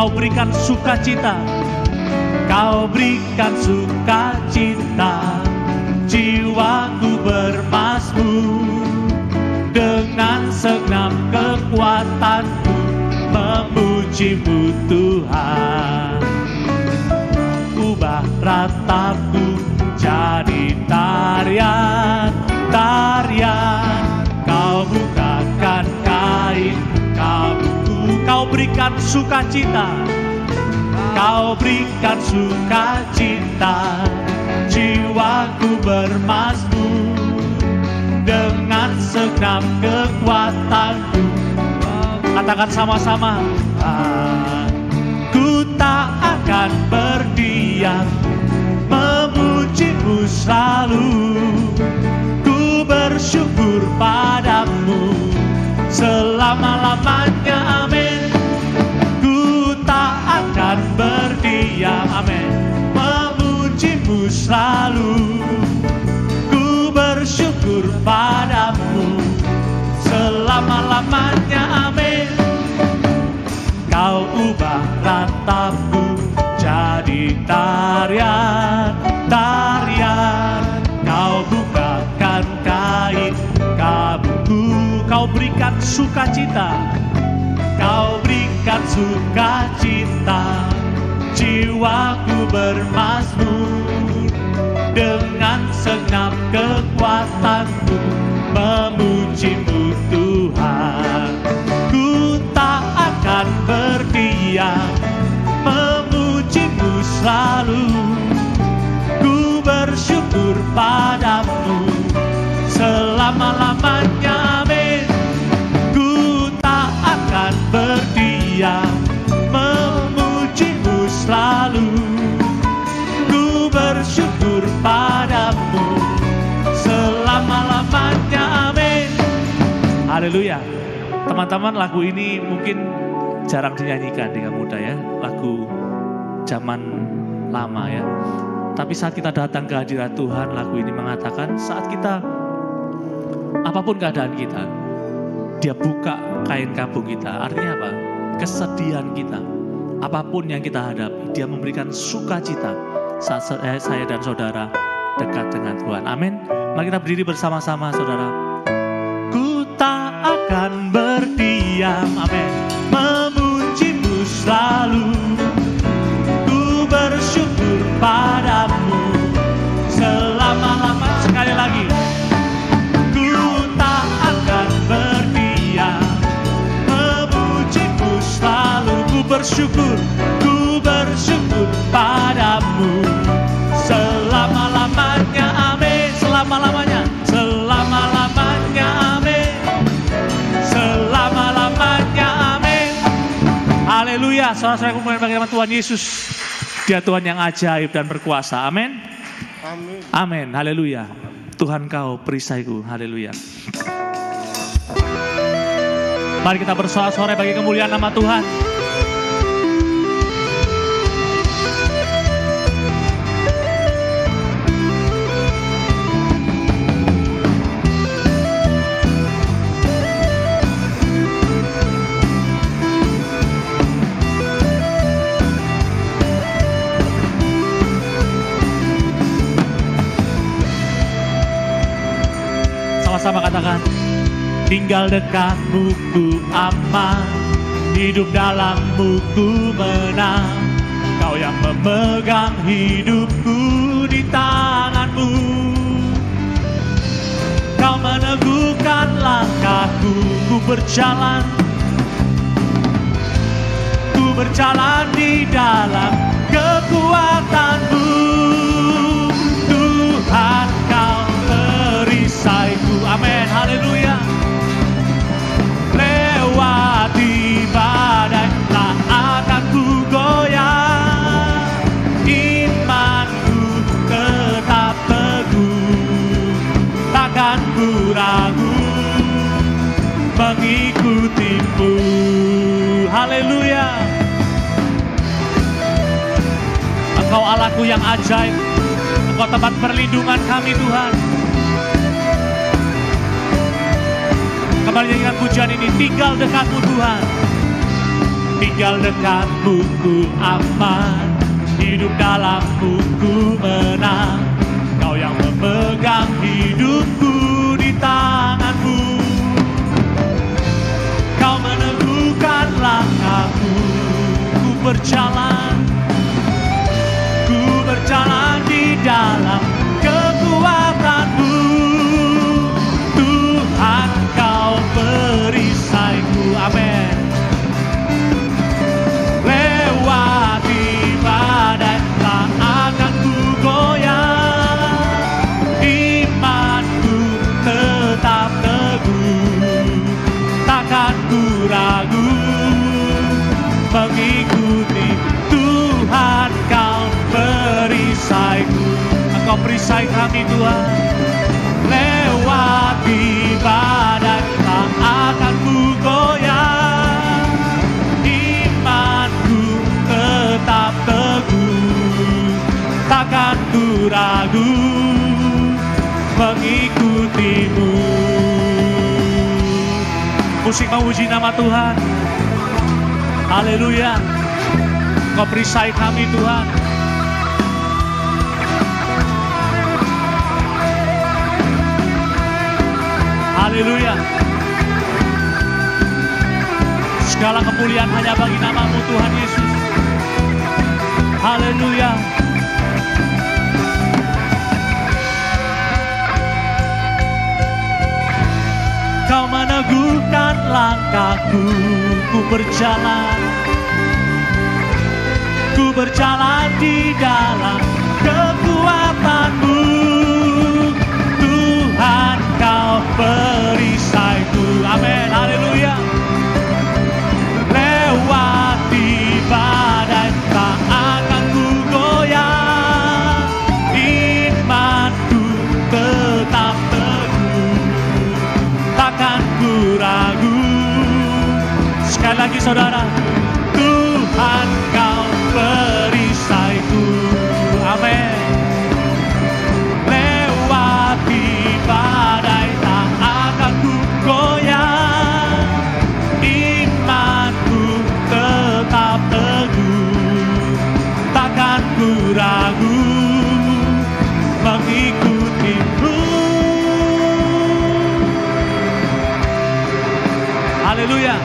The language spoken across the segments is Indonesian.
Kau berikan sukacita, Kau berikan sukacita. Jiwaku bermazmur, dengan segenap kekuatanku memuji-Mu Tuhan. Ubah rataku jadi tarian, tarian. Kau bukakan kain kabutku, Kau berikan sukacita, Kau berikan sukacita. Jiwaku bermazmur, dengan segenap kekuatanku. Katakan sama-sama. Ku tak akan berdiam, memuji-Mu selalu. Ku bersyukur padamu selama-lamanya, amin. Ku tak akan berdiam, amin, memuji-Mu selalu. Ku bersyukur padamu selama-lamanya, amin. Kau ubah ratapku jadi tarian, tarian. Kau bukakan kain kabutku, Kau berikan sukacita, Kau berikan sukacita. Jiwaku bermazmur, dengan segenap kekuatanku memuji-Mu Tuhan. Ku tak akan berdiam, memuji-Mu selalu. Ku bersyukur padamu selama-lamanya, amin. Ku tak akan berdiam, memuji-Mu selalu. Ku bersyukur padamu selama-lamanya, amin. Haleluya. Teman-teman, lagu ini mungkin jarang dinyanyikan dengan mudah ya, lagu zaman lama ya. Tapi saat kita datang ke hadirat Tuhan, lagu ini mengatakan saat kita, apapun keadaan kita, Dia buka kain kabung kita. Artinya apa? Kesedihan kita, apapun yang kita hadapi, Dia memberikan sukacita saat saya dan saudara dekat dengan Tuhan. Amin. Mari kita berdiri bersama-sama, saudara. Ku tak akan berdiam, amin, memuji-Mu selalu. Ku bersyukur padamu selama-lamanya. Sekali lagi. Ku tak akan berdiam, memuji-Mu selalu. Ku bersyukur padamu selama-lamanya, amin. Selama-lamanya, selama-lamanya, amin. Selama-lamanya, amin. Haleluya. Saudara-saudara kemuliaan bagi nama Tuhan Yesus, Dia Tuhan yang ajaib dan berkuasa, amin. Amin. Amin. Haleluya. Tuhan Kau perisaiku, haleluya. Mari kita bersorak-sorai bagi kemuliaan nama Tuhan. Sama-sama katakan, tinggal dekat-Mu ku aman, hidup dalam-Mu ku menang. Kau yang memegang hidupku di tangan-Mu. Kau meneguhkan langkahku, ku berjalan di dalam kekuatan-Mu. Tuhan, Kau perisaiku, amin, haleluya. Lewati badai tak akan ku goyah, imanku tetap teguh, takkan ku ragu mengikuti-Mu, haleluya. Engkau Allahku yang ajaib, Engkau tempat perlindungan kami Tuhan. Kembali nyanyikan pujian ini, tinggal dekat-Mu Tuhan. tinggal dekatmu ku aman, hidup dalammu ku menang. Kau yang memegang hidupku di tanganmu. Kau meneguhkan langkahku, ku berjalan di dalam kekuatanmu. Tuhan, kau perisaiku, amin. Lewati badai tak akan ku goyah, imanku tetap teguh, takkan ku ragu mengikuti. Tuhan, kau perisaiku, Engkau perisai kami Tuhan. Lewati badai tak akan ku goyah, imanku tetap teguh, takkan ku ragu mengikutimu. Musik memuji nama Tuhan. Haleluya. Engkau perisai kami Tuhan. Haleluya. Segala kemuliaan hanya bagi nama-Mu Tuhan Yesus. Haleluya. Kau meneguhkan langkahku, ku berjalan di dalam kekuatan-Mu. Tuhan, kau perisaiku, amin, haleluya. Lewati badai tak akan ku goyah, imanku tetap teguh, takkan ku ragu. Sekali lagi saudara, Tuhan, kau perisaiku, amin. Lewati badai tak akan ku goyah, imanku tetap teguh, takkan ku ragu mengikutimu. Haleluya.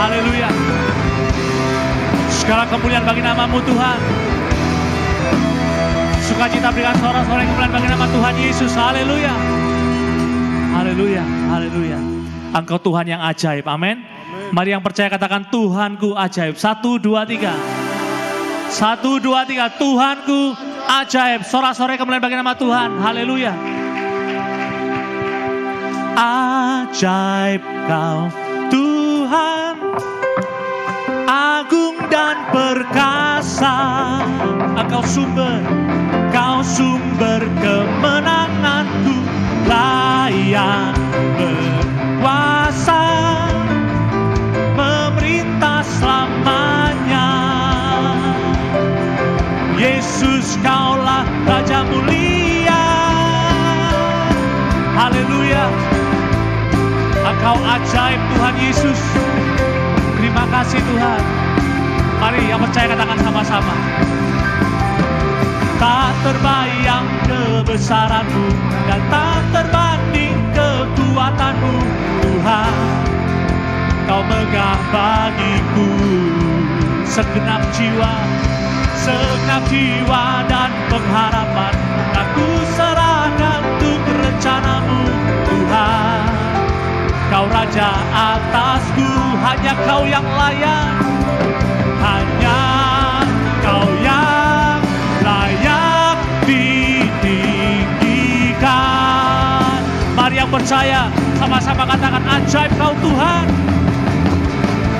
Haleluya. Segala kemuliaan bagi nama-Mu Tuhan. Sukacita berikan sorak-sorai kemuliaan bagi nama Tuhan Yesus. Haleluya. Haleluya. Haleluya. Engkau Tuhan yang ajaib. Amin. Mari yang percaya katakan Tuhanku ajaib. 1, 2, 3. 1, 2, 3. Tuhanku ajaib. Sorak-sorai kemuliaan bagi nama Tuhan. Haleluya. Ajaib Kau Tuhan, agung dan perkasa. Kau sumber kemenanganku, layak berkuasa, memerintah selamanya. Yesus, Kaulah Raja mulia. Haleluya. Engkau ajaib Tuhan Yesus. Terima kasih Tuhan. Mari yang percaya katakan sama-sama. Tak terbayang kebesaran-Mu dan tak terbanding kekuatan-Mu Tuhan. Kau megah bagiku segenap jiwa dan pengharapan. Aku serahkan untuk rencana-Mu Tuhan. Kau Raja atasku, hanya Kau yang layak, hanya Kau yang layak ditinggikan. Mari yang percaya sama-sama katakan ajaib Kau Tuhan.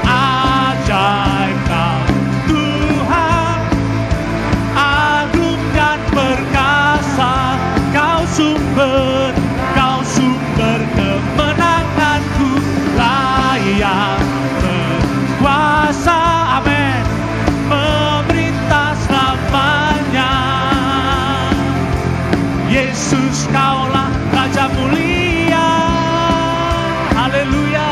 Ajaib Kau Tuhan, agung dan perkasa. Kau sumber kemenanganku, layak berkuasa, amin, memerintah selamanya. Yesus, Kaulah Raja mulia. Haleluya.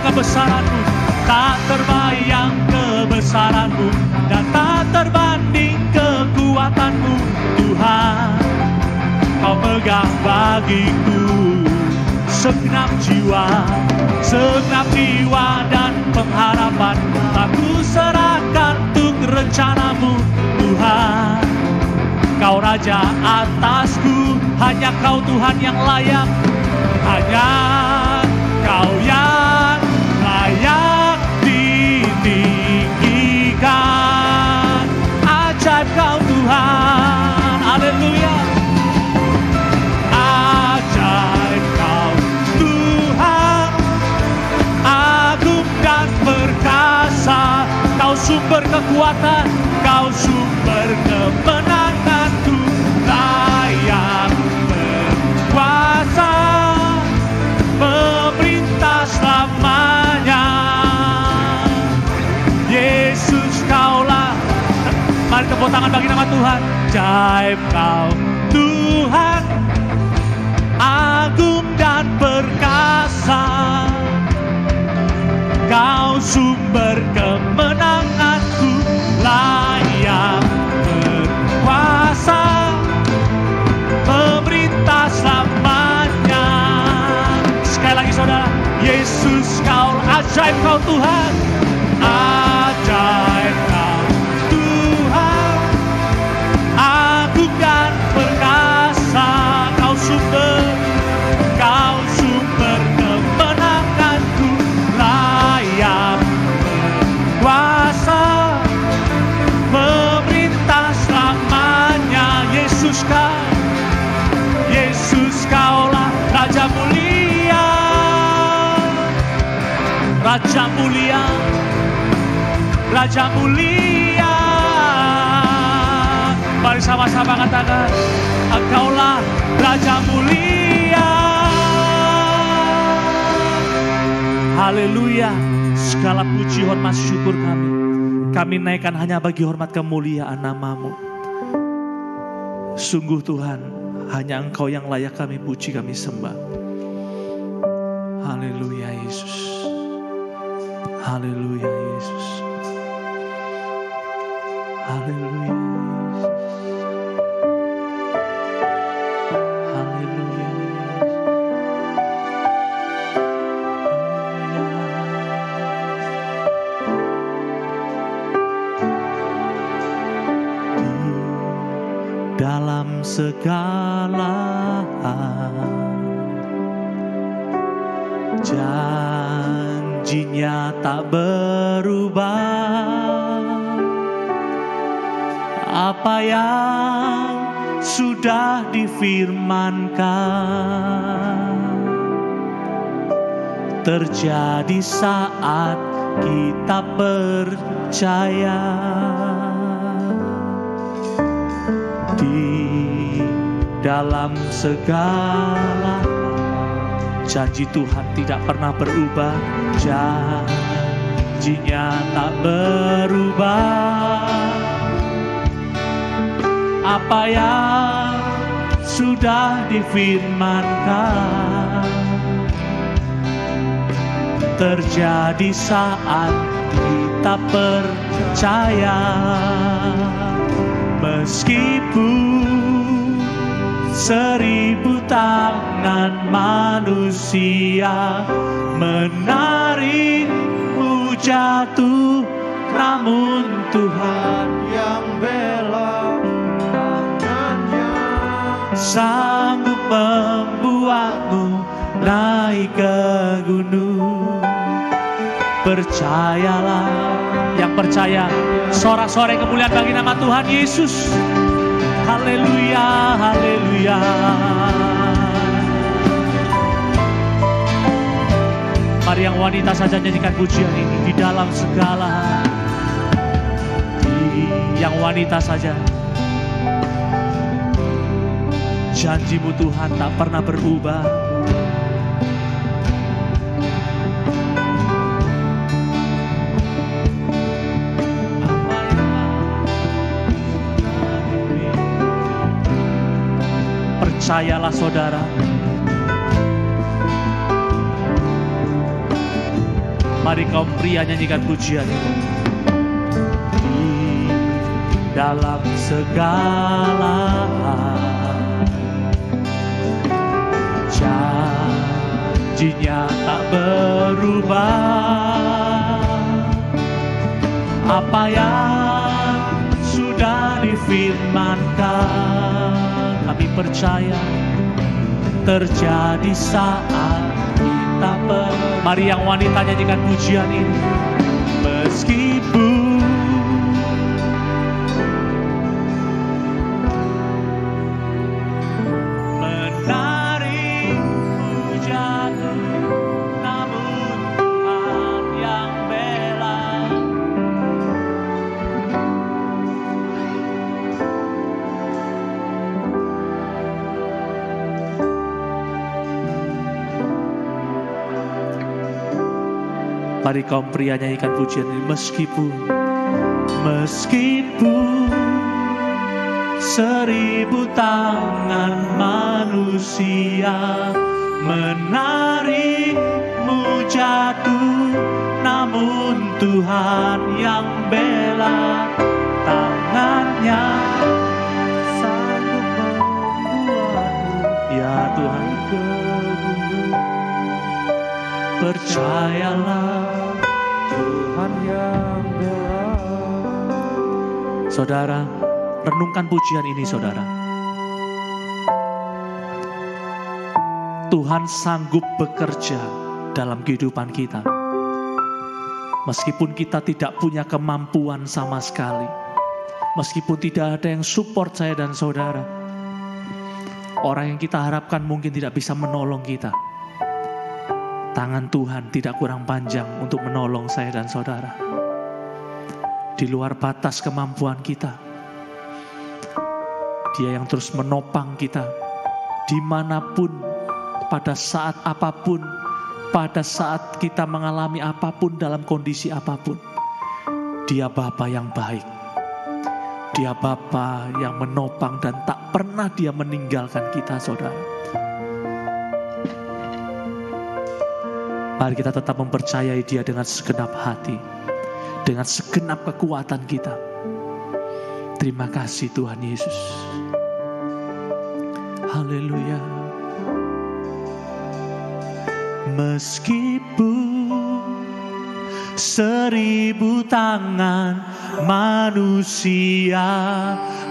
kebesaran-Mu, tak terbayang kebesaran-Mu, dan tak terbanding kekuatan-Mu, Tuhan. Kau megang bagiku segenap jiwa dan pengharapan. Aku serahkan untuk rencana-Mu, Tuhan. Kau Raja atasku, hanya Kau Tuhan yang layak, hanya Kau yang layak ditinggikan. Ajaib Kau Tuhan, haleluya. Ajaib Kau Tuhan, agung dan perkasa. Kau sumber kekuatan, Kau sumber kemenanganku, layak berkuasa, pemerintah selamanya. Yesus Kaulah. Mari tepuk tangan bagi nama Tuhan. Ajaib Kau Tuhan, agung dan perkasa. Kau sumber kemenanganku, layak berkuasa, pemerintah selamanya. Sekali lagi saudara, Yesus Kau, ajaib Kau Tuhan, ajaib Kau Tuhan, agung dan perkasa. Kau sumber kemenanganku, layak berkuasa, pemerintah selamanya. Yesus Kaulah Raja mulia, Raja mulia, Raja mulia. Mari sama-sama katakan, Engkaulah Raja mulia. Haleluya. Segala puji, hormat, syukur kami naikkan hanya bagi hormat kemuliaan nama-Mu. Sungguh Tuhan, hanya Engkau yang layak kami puji, kami sembah. Haleluya Yesus. Haleluya Yesus. Haleluya Yesus. Haleluya Yesus. Dalam segala janjinya tak berubah. Apa yang sudah difirmankan terjadi saat kita percaya. Di dalam segala janji Tuhan tidak pernah berubah, janjinya tak berubah. Apa yang sudah difirmankan terjadi saat kita percaya. Meskipun 1000 tangan manusia menarikmu jatuh, namun Tuhan yang bela tangannya sanggup membuatmu naik ke gunung. Percayalah, yang percaya, sorak-sorai kemuliaan bagi nama Tuhan Yesus. Haleluya, haleluya. Mari yang wanita saja nyanyikan pujian ini di dalam segala. Yang wanita saja. Janji-Mu Tuhan tak pernah berubah. Percayalah saudara, Mari kaum pria nyanyikan pujian itu. Di dalam segala hal, janjinya tak berubah. Apa yang sudah difirmankan, kami percaya terjadi saat kita Mari yang wanita nyanyikan pujian ini. Meskipun menarikmu jatuh, namun Tuhan yang bela. Mari kaum pria nyanyikan pujian ini. Meskipun 1000 tangan manusia menarikmu jatuh, namun Tuhan yang bela. Tangannya sanggup membuatmu, ya Tuhan, percayalah Tuhan yang bela. Saudara, renungkan pujian ini saudara. Tuhan sanggup bekerja dalam kehidupan kita. Meskipun kita tidak punya kemampuan sama sekali. Meskipun tidak ada yang support saya dan saudara. Orang yang kita harapkan mungkin tidak bisa menolong kita. Tangan Tuhan tidak kurang panjang untuk menolong saya dan saudara. Di luar batas kemampuan kita. Dia yang terus menopang kita. Dimanapun, pada saat apapun, pada saat kita mengalami apapun dalam kondisi apapun. Dia Bapa yang baik. Dia Bapa yang menopang dan tak pernah dia meninggalkan kita saudara. Mari kita tetap mempercayai dia dengan segenap hati. Dengan segenap kekuatan kita. Terima kasih Tuhan Yesus. Haleluya. Meskipun 1000 tangan manusia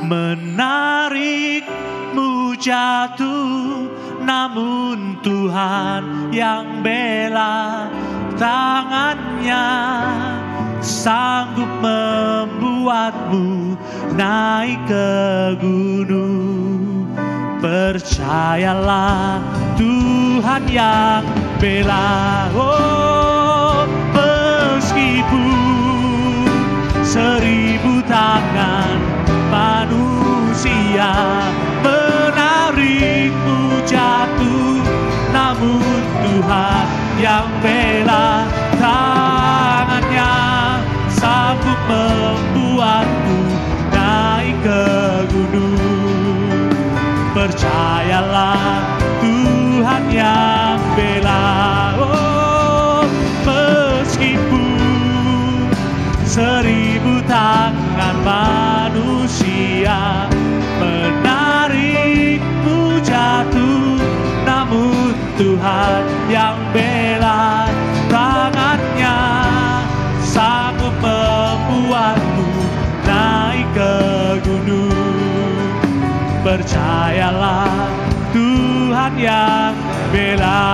menarikmu jatuh, namun Tuhan yang bela. Tangannya sanggup membuatmu naik ke gunung. Percayalah Tuhan yang bela. Oh, meskipun 1000 tangan manusia menarikmu jatuh, namun Tuhan yang bela. Tangannya sanggup membuatmu naik ke gunung. Percayalah Tuhan yang bela. Oh, meskipun 1000 tangan manusia menarikmu jatuh, namun Tuhan yang bela. Tangannya sanggup membuatmu naik ke gunung. Percayalah Tuhan yang bela.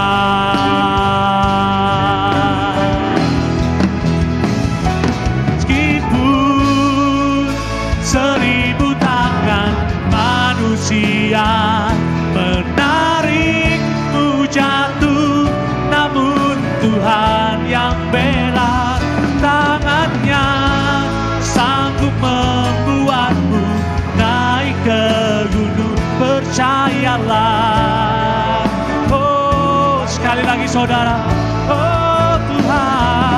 Meskipun 1000 tangan manusia menarikmu jatuh, namun Tuhan yang bela. Tangannya sanggup membuatmu naik ke gunung. Percayalah. Oh, sekali lagi saudara. Oh Tuhan,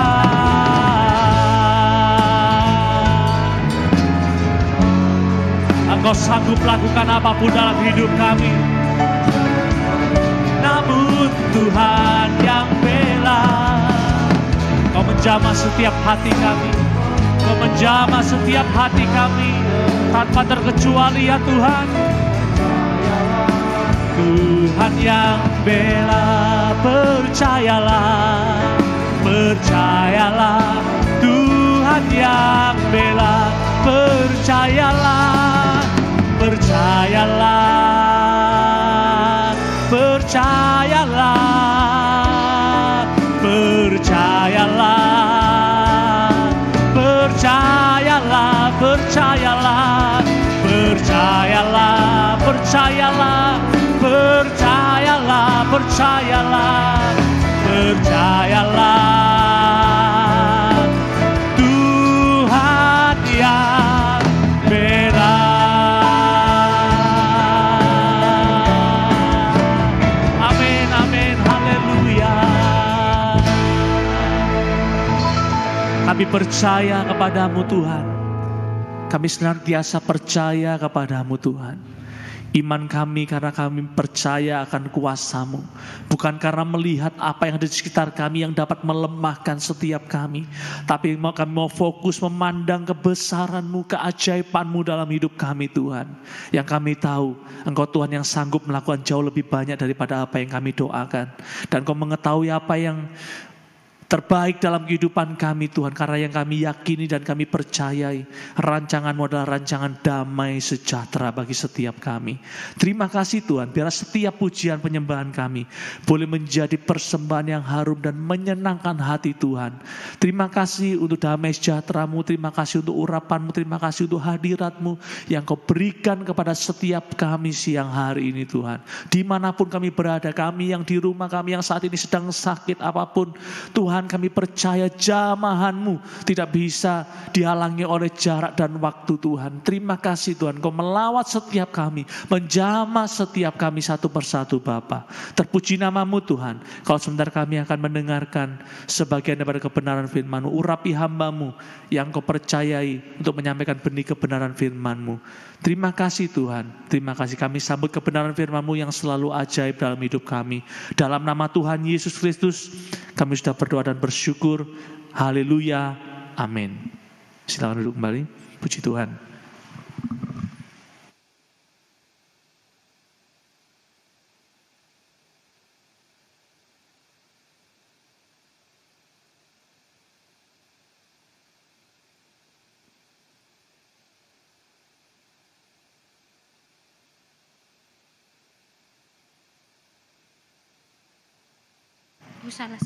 Engkau sanggup lakukan apapun dalam hidup kami. Namun Tuhan yang bela. Kau menjamah setiap hati kami. Engkau menjamah setiap hati kami tanpa terkecuali ya Tuhan. Tuhan yang bela, percayalah, percayalah. Tuhan yang bela, percayalah, percayalah, percayalah, percayalah, percayalah, percayalah, percayalah, percayalah, percayalah, percayalah, percayalah. Tuhan yang bela. Amin, amin, haleluya. Kami percaya kepadamu Tuhan. Kami senantiasa percaya kepadamu Tuhan. Iman kami karena kami percaya akan kuasa-Mu. Bukan karena melihat apa yang ada di sekitar kami yang dapat melemahkan setiap kami. Tapi kami mau fokus memandang kebesaran-Mu, keajaiban-Mu dalam hidup kami Tuhan. Yang kami tahu Engkau Tuhan yang sanggup melakukan jauh lebih banyak daripada apa yang kami doakan. Dan Engkau mengetahui apa yang terbaik dalam kehidupan kami Tuhan, karena yang kami yakini dan kami percayai rancangan-Mu adalah rancangan damai sejahtera bagi setiap kami. Terima kasih Tuhan, biar setiap pujian penyembahan kami boleh menjadi persembahan yang harum dan menyenangkan hati Tuhan. Terima kasih untuk damai sejahtera-Mu, terima kasih untuk urapan-Mu, terima kasih untuk hadirat-Mu yang Kau berikan kepada setiap kami siang hari ini Tuhan. Dimanapun kami berada, kami yang di rumah, kami yang saat ini sedang sakit apapun Tuhan, kami percaya jamahan-Mu tidak bisa dihalangi oleh jarak dan waktu Tuhan. Terima kasih Tuhan, Kau melawat setiap kami, menjamah setiap kami satu persatu Bapa. Terpuji nama-Mu Tuhan. Kalau sebentar kami akan mendengarkan sebagian daripada kebenaran firman-Mu, urapi hamba-Mu yang Kau percayai untuk menyampaikan benih kebenaran firman-Mu. Terima kasih Tuhan, terima kasih kami sambut kebenaran firman-Mu yang selalu ajaib dalam hidup kami. Dalam nama Tuhan Yesus Kristus, kami sudah berdoa dan bersyukur. Haleluya, amin. Silakan duduk kembali, puji Tuhan. Salah.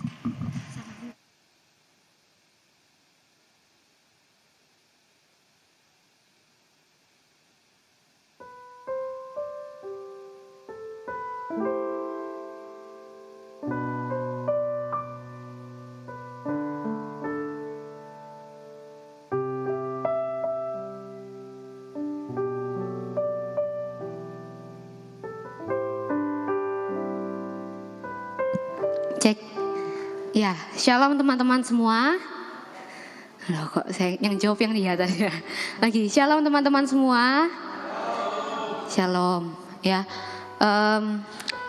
Cek. Ya, shalom teman-teman semua. Loh, kok saya yang jawab yang di atas ya. Lagi, shalom teman-teman semua. Shalom. Ya,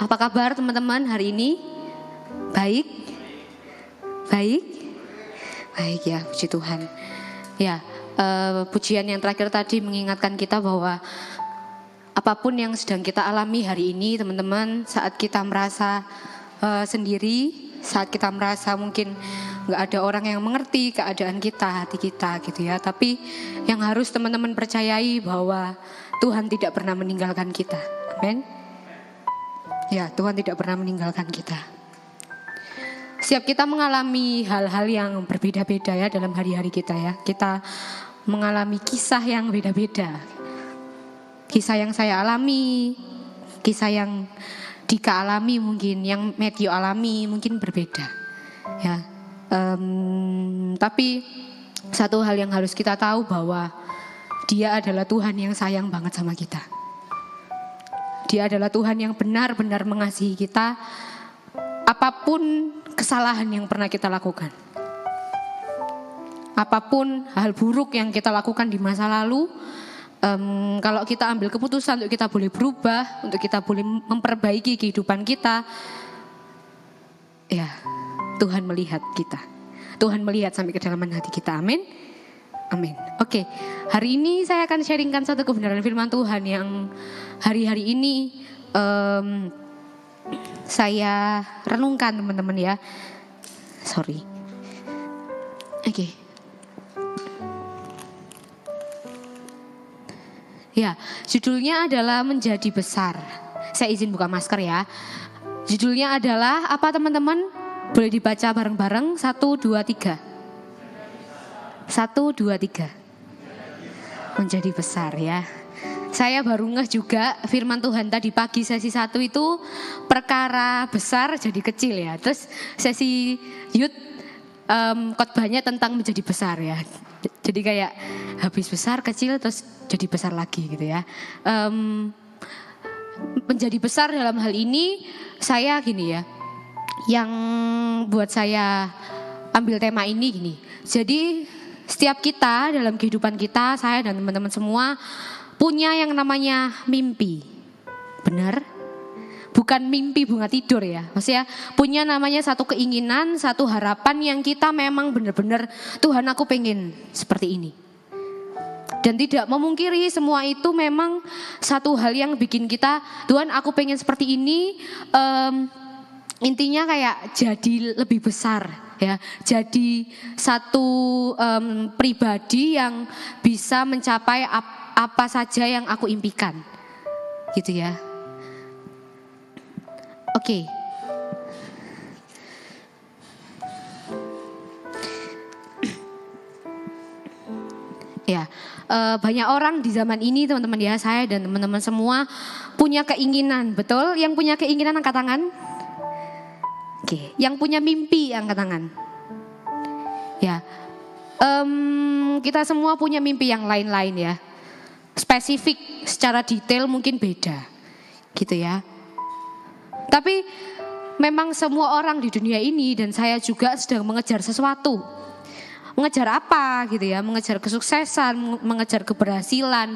apa kabar teman-teman hari ini? Baik? Baik? Baik ya, puji Tuhan. Ya, pujian yang terakhir tadi mengingatkan kita bahwa apapun yang sedang kita alami hari ini teman-teman, saat kita merasa sendiri, saat kita merasa mungkin gak ada orang yang mengerti keadaan kita, hati kita gitu ya. Tapi yang harus teman-teman percayai bahwa Tuhan tidak pernah meninggalkan kita. Amin. Ya, Tuhan tidak pernah meninggalkan kita. Setiap kita mengalami hal-hal yang berbeda-beda ya dalam hari-hari kita ya. Kita mengalami kisah yang beda-beda. Kisah yang saya alami, kisah yang Dika alami mungkin, yang Matthew alami mungkin berbeda. Ya, tapi satu hal yang harus kita tahu bahwa Dia adalah Tuhan yang sayang banget sama kita. Dia adalah Tuhan yang benar-benar mengasihi kita, apapun kesalahan yang pernah kita lakukan, apapun hal buruk yang kita lakukan di masa lalu. Kalau kita ambil keputusan untuk kita boleh berubah, untuk kita boleh memperbaiki kehidupan kita, ya Tuhan melihat kita. Tuhan melihat sampai kedalaman hati kita. Amin. Amin. Oke, hari ini saya akan sharingkan satu kebenaran firman Tuhan yang hari-hari ini saya renungkan teman-teman ya. Sorry. Oke. Ya, judulnya adalah menjadi besar. Saya izin buka masker ya. Judulnya adalah apa teman-teman? Boleh dibaca bareng-bareng. 1, 2, 3. 1, 2, 3. Menjadi besar ya. Saya baru ngeh juga firman Tuhan tadi pagi sesi 1 itu perkara besar jadi kecil ya. Terus sesi youth khotbahnya tentang menjadi besar ya. Jadi kayak habis besar kecil terus jadi besar lagi gitu ya. Menjadi besar dalam hal ini saya gini ya. Yang buat saya ambil tema ini gini. Jadi setiap kita dalam kehidupan kita, saya dan teman-teman semua punya yang namanya mimpi. Benar? Bukan mimpi bunga tidur ya. Maksudnya punya namanya satu keinginan, satu harapan yang kita memang benar-benar Tuhan aku pengen seperti ini. Dan tidak memungkiri semua itu memang satu hal yang bikin kita Tuhan aku pengen seperti ini. Intinya kayak jadi lebih besar ya. Jadi satu pribadi yang bisa mencapai apa saja yang aku impikan. Gitu ya. Oke. Ya, banyak orang di zaman ini teman-teman ya, saya dan teman-teman semua punya keinginan, betul? Yang punya keinginan angkat tangan. Oke, yang punya mimpi angkat tangan. Ya, kita semua punya mimpi yang lain-lain ya. Spesifik, secara detail mungkin beda, gitu ya. Tapi memang semua orang di dunia ini dan saya juga sedang mengejar sesuatu. Mengejar apa gitu ya, mengejar kesuksesan, mengejar keberhasilan,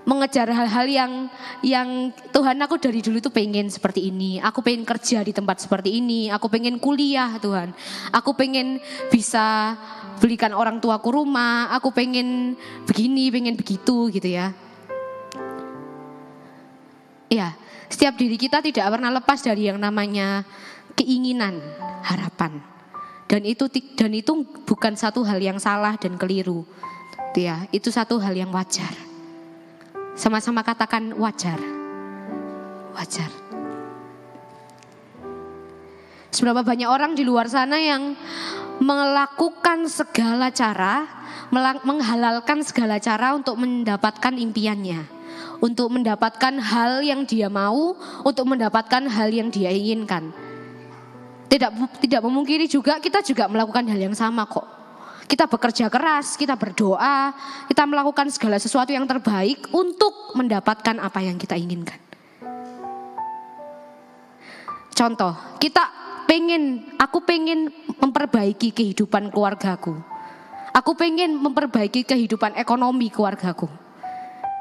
mengejar hal-hal yang Tuhan aku dari dulu tuh pengen seperti ini. Aku pengen kerja di tempat seperti ini, aku pengen kuliah Tuhan. Aku pengen bisa belikan orang tuaku rumah, aku pengen begini, pengen begitu gitu ya. Ya, setiap diri kita tidak pernah lepas dari yang namanya keinginan, harapan. Dan itu bukan satu hal yang salah dan keliru. Ya, itu satu hal yang wajar. Sama-sama katakan wajar. Wajar. Seberapa banyak orang di luar sana yang melakukan segala cara, menghalalkan segala cara untuk mendapatkan impiannya, untuk mendapatkan hal yang dia mau, untuk mendapatkan hal yang dia inginkan. Tidak memungkiri juga kita juga melakukan hal yang sama kok. Kita bekerja keras, kita berdoa, kita melakukan segala sesuatu yang terbaik untuk mendapatkan apa yang kita inginkan. Contoh, aku pengen memperbaiki kehidupan keluargaku. Aku pengen memperbaiki kehidupan ekonomi keluargaku.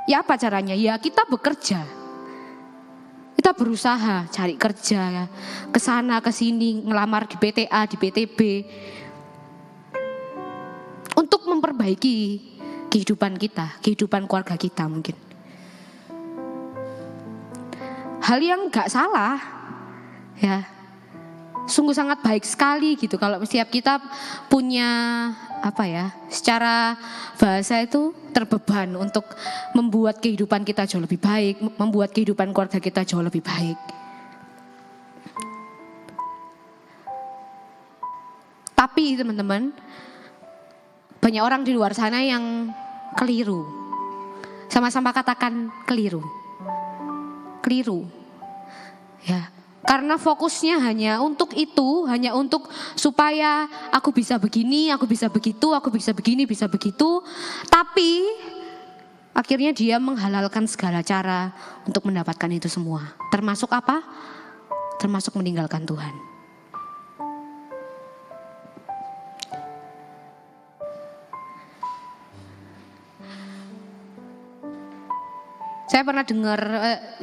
Ya apa caranya? Ya kita bekerja. Kita berusaha cari kerja, ke sana ke sini, ngelamar di PTA, di PTB. Untuk memperbaiki kehidupan kita, kehidupan keluarga kita mungkin. Hal yang gak salah, ya. Sungguh sangat baik sekali gitu kalau setiap kita punya secara bahasa itu terbeban untuk membuat kehidupan kita jauh lebih baik, membuat kehidupan keluarga kita jauh lebih baik. Tapi teman-teman, banyak orang di luar sana yang keliru. Sama-sama katakan keliru. Keliru. Ya. Karena fokusnya hanya untuk itu, hanya untuk supaya aku bisa begini, aku bisa begitu, aku bisa begini, bisa begitu. Tapi akhirnya dia menghalalkan segala cara untuk mendapatkan itu semua. Termasuk apa? Termasuk meninggalkan Tuhan. Saya pernah dengar,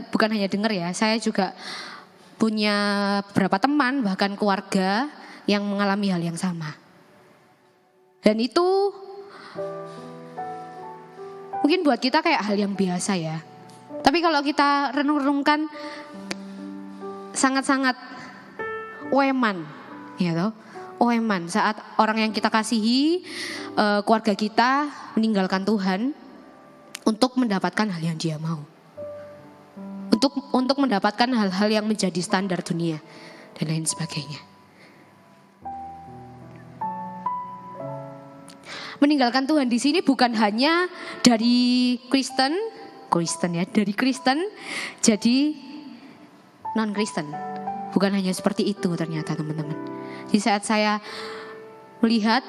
bukan hanya dengar ya, saya juga punya beberapa teman bahkan keluarga yang mengalami hal yang sama. Dan itu mungkin buat kita kayak hal yang biasa ya. Tapi kalau kita renung-renungkan sangat-sangat oeman, ya toh. Oeman saat orang yang kita kasihi, keluarga kita meninggalkan Tuhan untuk mendapatkan hal yang dia mau. Untuk mendapatkan hal-hal yang menjadi standar dunia dan lain sebagainya. Meninggalkan Tuhan di sini bukan hanya dari Kristen ya, dari Kristen jadi non-Kristen. Bukan hanya seperti itu ternyata teman-teman. Di saat saya melihat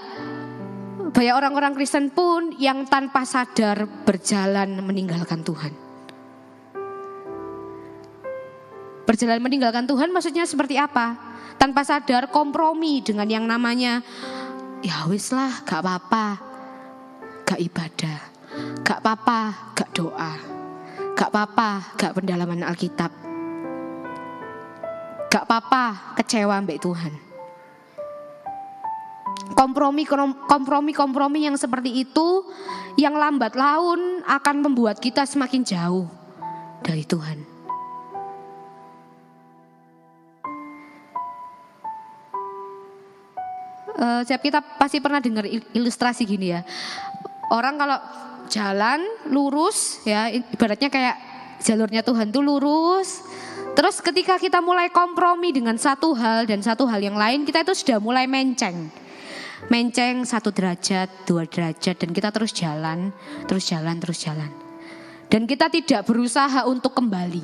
banyak orang-orang Kristen pun yang tanpa sadar berjalan meninggalkan Tuhan. Berjalan meninggalkan Tuhan maksudnya seperti apa? Tanpa sadar kompromi dengan yang namanya ya wis lah, gak apa-apa, gak ibadah, gak apa-apa, gak doa, gak apa-apa, gak pendalaman Alkitab, gak apa-apa kecewa mbak Tuhan. Kompromi yang seperti itu yang lambat laun akan membuat kita semakin jauh dari Tuhan. Kita pasti pernah dengar ilustrasi gini ya. Orang kalau jalan lurus ya, ibaratnya kayak jalurnya Tuhan tuh lurus. Terus ketika kita mulai kompromi dengan satu hal dan satu hal yang lain, kita itu sudah mulai menceng 1 derajat, 2 derajat, dan kita terus jalan. Dan kita tidak berusaha untuk kembali,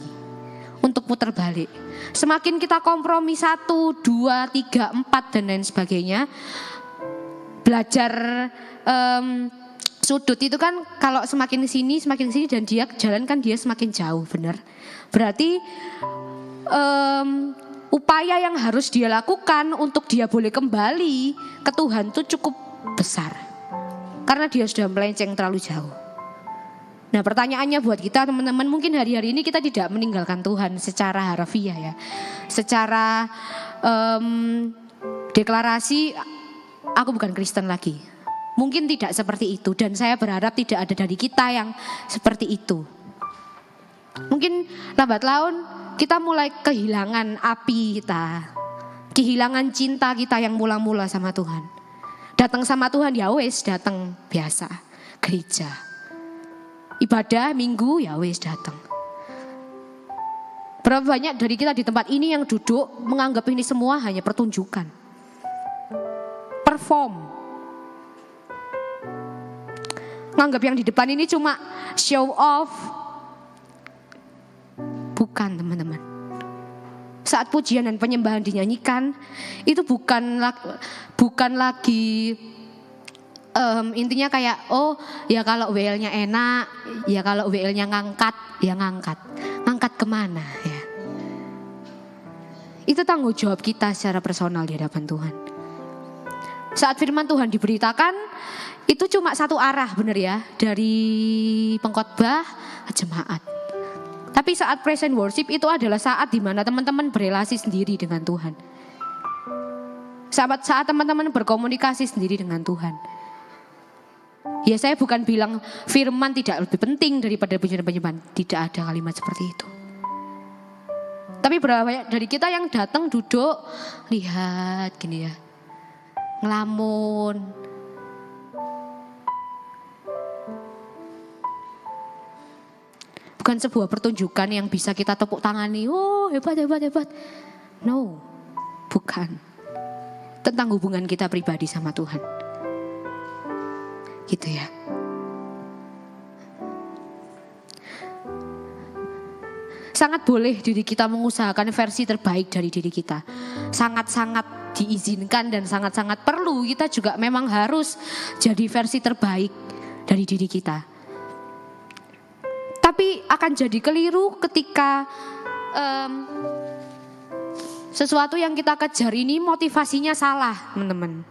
untuk putar balik. Semakin kita kompromi 1, 2, 3, 4 dan lain sebagainya. Belajar sudut itu kan kalau semakin sini dan dia jalan kan dia semakin jauh, benar. Berarti upaya yang harus dia lakukan untuk dia boleh kembali ke Tuhan itu cukup besar. Karena dia sudah melenceng terlalu jauh. Nah pertanyaannya buat kita teman-teman, mungkin hari-hari ini kita tidak meninggalkan Tuhan secara harfiah ya. Secara deklarasi aku bukan Kristen lagi. Mungkin tidak seperti itu dan saya berharap tidak ada dari kita yang seperti itu. Mungkin lambat laun kita mulai kehilangan api kita. Kehilangan cinta kita yang mula-mula sama Tuhan. Datang sama Tuhan ya wes datang biasa. Gereja. Ibadah minggu ya wes datang. Berapa banyak dari kita di tempat ini yang duduk menganggap ini semua hanya pertunjukan. Perform. Menganggap yang di depan ini cuma show off. Bukan teman-teman. Saat pujian dan penyembahan dinyanyikan, itu bukan lagi intinya kayak oh ya kalau WL-nya enak, ya kalau WL-nya ngangkat, ya ngangkat. Ngangkat kemana ya? Itu tanggung jawab kita secara personal di hadapan Tuhan. Saat firman Tuhan diberitakan, itu cuma satu arah benar ya, dari pengkhotbah ke jemaat. Tapi saat praise and worship itu adalah saat di mana teman-teman berelasi sendiri dengan Tuhan. Saat teman-teman berkomunikasi sendiri dengan Tuhan. Ya saya bukan bilang firman tidak lebih penting daripada pujian dan penyembahan. Tidak ada kalimat seperti itu. Tapi berapa banyak dari kita yang datang duduk, lihat gini ya. Ngelamun. Bukan sebuah pertunjukan yang bisa kita tepuk tangani. Oh hebat. No, bukan. Tentang hubungan kita pribadi sama Tuhan. Gitu ya. Sangat boleh diri kita mengusahakan versi terbaik dari diri kita. Sangat-sangat diizinkan dan sangat-sangat perlu. Kita juga memang harus jadi versi terbaik dari diri kita. Tapi akan jadi keliru ketika sesuatu yang kita kejar ini motivasinya salah, teman-teman.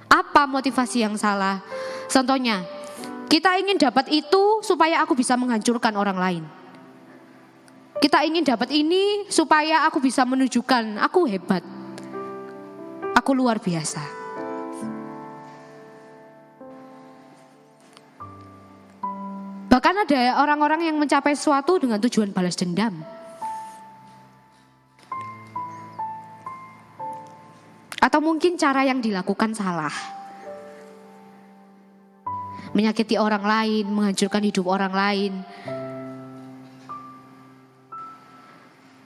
Apa motivasi yang salah? Contohnya, kita ingin dapat itu supaya aku bisa menghancurkan orang lain. Kita ingin dapat ini supaya aku bisa menunjukkan aku hebat. Aku Aku luar biasa. Bahkan ada orang-orang yang mencapai sesuatu dengan tujuan balas dendam. Atau mungkin cara yang dilakukan salah. Menyakiti orang lain, menghancurkan hidup orang lain.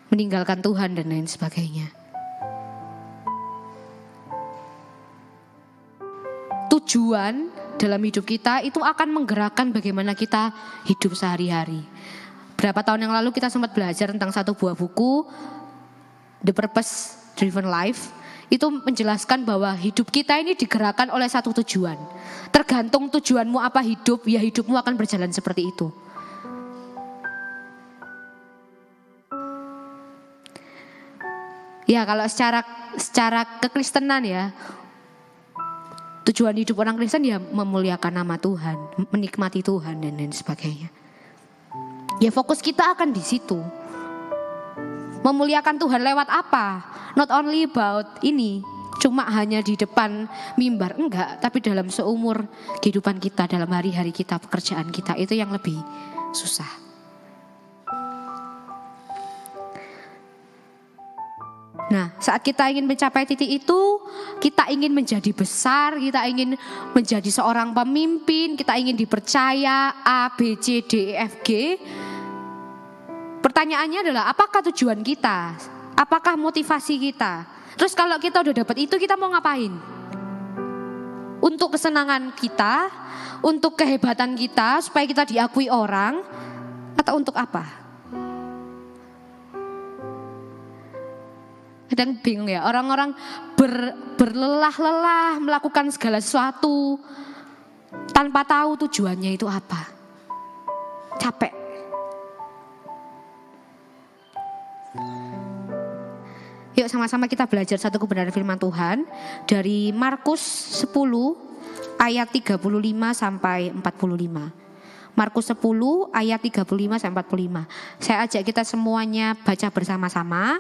Meninggalkan Tuhan dan lain sebagainya. Tujuan dalam hidup kita itu akan menggerakkan bagaimana kita hidup sehari-hari. Berapa tahun yang lalu kita sempat belajar tentang satu buah buku, The Purpose Driven Life. Itu menjelaskan bahwa hidup kita ini digerakkan oleh satu tujuan. Tergantung tujuanmu apa hidup, ya hidupmu akan berjalan seperti itu. Ya kalau secara kekristenan ya, tujuan hidup orang Kristen ya memuliakan nama Tuhan, menikmati Tuhan dan lain sebagainya. Ya fokus kita akan di situ. Memuliakan Tuhan lewat apa? Not only about ini, cuma hanya di depan mimbar, enggak. Tapi dalam seumur kehidupan kita, dalam hari-hari kita, pekerjaan kita, itu yang lebih susah. Nah, saat kita ingin mencapai titik itu, kita ingin menjadi besar, kita ingin menjadi seorang pemimpin, kita ingin dipercaya A, B, C, D, E, F, G. Pertanyaannya adalah apakah tujuan kita? Apakah motivasi kita? Terus kalau kita udah dapat itu kita mau ngapain? Untuk kesenangan kita, untuk kehebatan kita, supaya kita diakui orang, atau untuk apa? Kadang bingung ya, orang-orang berlelah-lelah melakukan segala sesuatu tanpa tahu tujuannya itu apa. Capek. Yuk sama-sama kita belajar satu kebenaran firman Tuhan dari Markus 10 ayat 35 sampai 45. Markus 10 ayat 35 sampai 45. Saya ajak kita semuanya baca bersama-sama.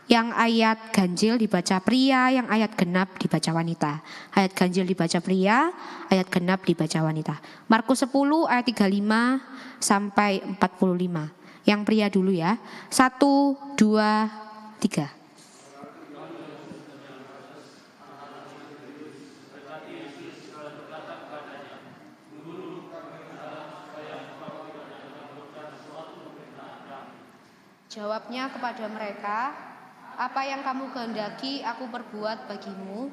Yang ayat ganjil dibaca pria, yang ayat genap dibaca wanita. Ayat ganjil dibaca pria, ayat genap dibaca wanita. Markus 10 ayat 35 sampai 45. Yang pria dulu ya. 1, 2, 3. Jawabnya kepada mereka, apa yang kamu kehendaki aku perbuat bagimu?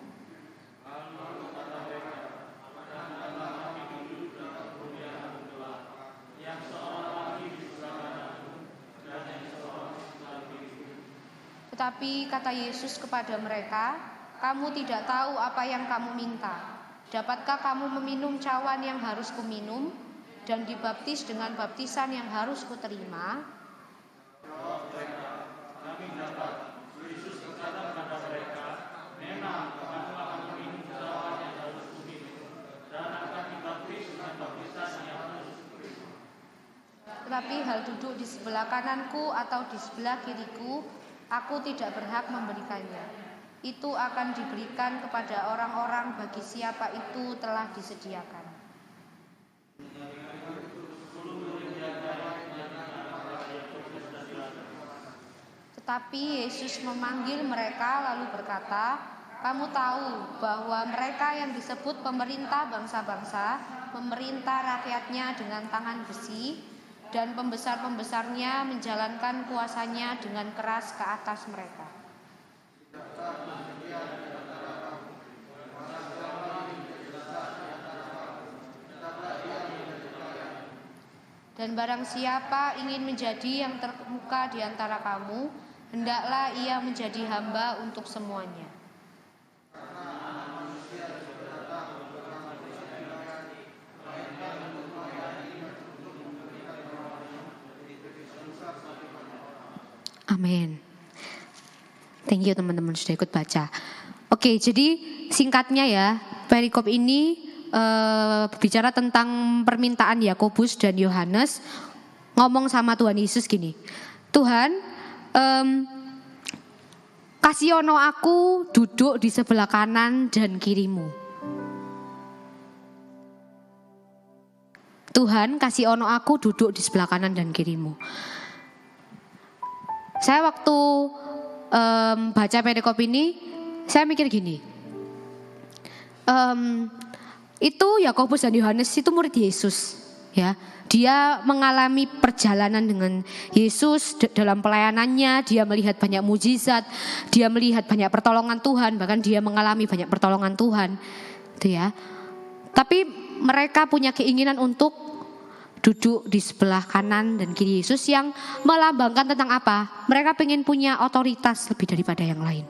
Tetapi kata Yesus kepada mereka, kamu tidak tahu apa yang kamu minta. Dapatkah kamu meminum cawan yang harus kuminum dan dibaptis dengan baptisan yang harus kuterima? Tetapi hal duduk di sebelah kananku atau di sebelah kiriku, aku tidak berhak memberikannya. Itu akan diberikan kepada orang-orang bagi siapa itu telah disediakan. Tetapi Yesus memanggil mereka lalu berkata, kamu tahu bahwa mereka yang disebut pemerintah bangsa-bangsa memerintah rakyatnya dengan tangan besi, dan pembesar-pembesarnya menjalankan kuasanya dengan keras ke atas mereka. Dan barang siapa ingin menjadi yang terkemuka di antara kamu, hendaklah ia menjadi hamba untuk semuanya. Amin. Thank you teman-teman sudah ikut baca. Oke, jadi singkatnya ya, perikop ini bicara tentang permintaan Yakobus dan Yohanes ngomong sama Tuhan Yesus gini, Tuhan, kasih ono aku duduk di sebelah kanan dan kirimu. Tuhan, kasih ono aku duduk di sebelah kanan dan kirimu. Saya waktu baca perikop ini, saya mikir gini. Itu Yakobus dan Yohanes itu murid Yesus, ya. Dia mengalami perjalanan dengan Yesus dalam pelayanannya. Dia melihat banyak mujizat, dia melihat banyak pertolongan Tuhan, bahkan dia mengalami banyak pertolongan Tuhan, itu ya. Tapi mereka punya keinginan untuk duduk di sebelah kanan dan kiri Yesus, yang melambangkan tentang apa? Mereka pengen punya otoritas lebih daripada yang lain.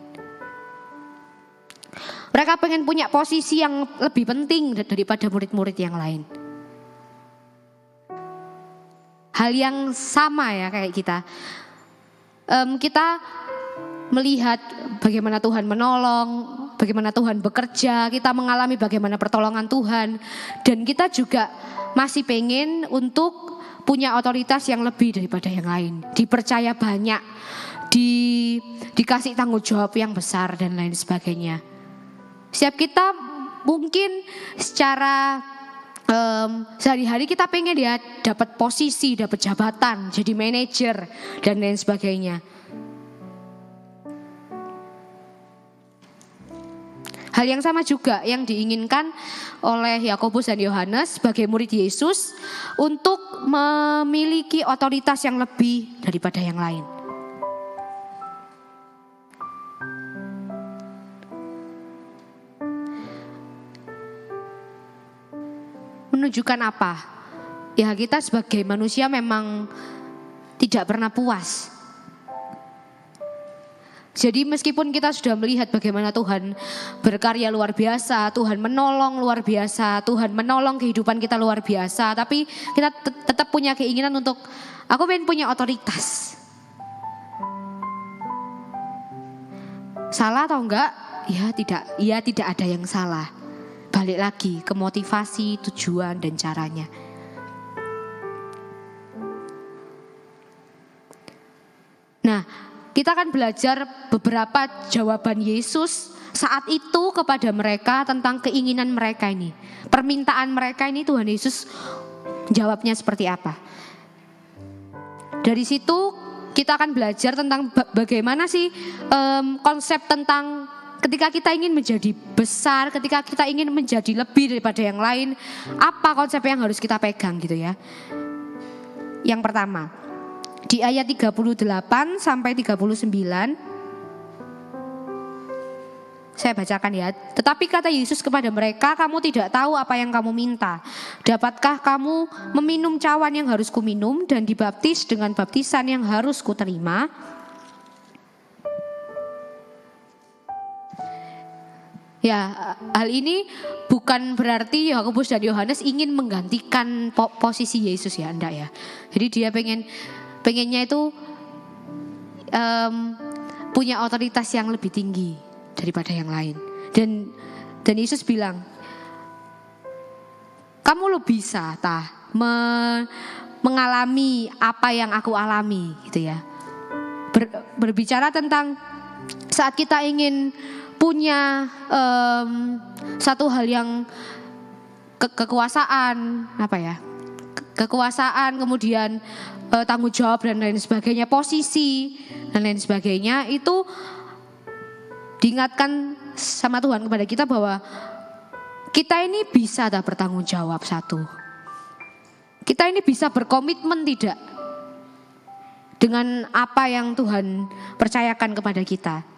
Mereka pengen punya posisi yang lebih penting daripada murid-murid yang lain. Hal yang sama ya kayak kita. Kita melihat bagaimana Tuhan menolong, bagaimana Tuhan bekerja, kita mengalami bagaimana pertolongan Tuhan. Dan kita juga masih pengen untuk punya otoritas yang lebih daripada yang lain. Dipercaya banyak, dikasih tanggung jawab yang besar dan lain sebagainya. Setiap kita mungkin secara sehari-hari kita pengen ya dapat posisi, dapat jabatan, jadi manajer dan lain sebagainya. Hal yang sama juga yang diinginkan oleh Yakobus dan Yohanes sebagai murid Yesus untuk memiliki otoritas yang lebih daripada yang lain. Menunjukkan apa? Ya, kita sebagai manusia memang tidak pernah puas. Jadi meskipun kita sudah melihat bagaimana Tuhan berkarya luar biasa, Tuhan menolong luar biasa, Tuhan menolong kehidupan kita luar biasa, tapi kita tetap punya keinginan untuk, aku pengen punya otoritas. Salah atau enggak? Ya tidak ada yang salah. Balik lagi ke motivasi, tujuan, dan caranya. Nah, kita akan belajar beberapa jawaban Yesus saat itu kepada mereka tentang keinginan mereka ini. Permintaan mereka ini Tuhan Yesus jawabnya seperti apa. Dari situ kita akan belajar tentang bagaimana sih konsep tentang ketika kita ingin menjadi besar, ketika kita ingin menjadi lebih daripada yang lain, apa konsep yang harus kita pegang gitu ya. Yang pertama, di ayat 38 sampai 39, saya bacakan ya. Tetapi kata Yesus kepada mereka, kamu tidak tahu apa yang kamu minta. Dapatkah kamu meminum cawan yang harus kuminum dan dibaptis dengan baptisan yang harus kuterima? Ya, hal ini bukan berarti Yakobus dan Yohanes ingin menggantikan posisi Yesus ya, enggak ya. Jadi dia pengennya itu punya otoritas yang lebih tinggi daripada yang lain. Dan Yesus bilang, kamu lo bisa mengalami apa yang aku alami gitu ya. Berbicara tentang saat kita ingin punya satu hal yang kekuasaan, apa ya? Kekuasaan, kemudian tanggung jawab dan lain sebagainya, posisi dan lain sebagainya, itu diingatkan sama Tuhan kepada kita bahwa kita ini bisa bertanggung jawab satu. Kita ini bisa berkomitmen tidak dengan apa yang Tuhan percayakan kepada kita.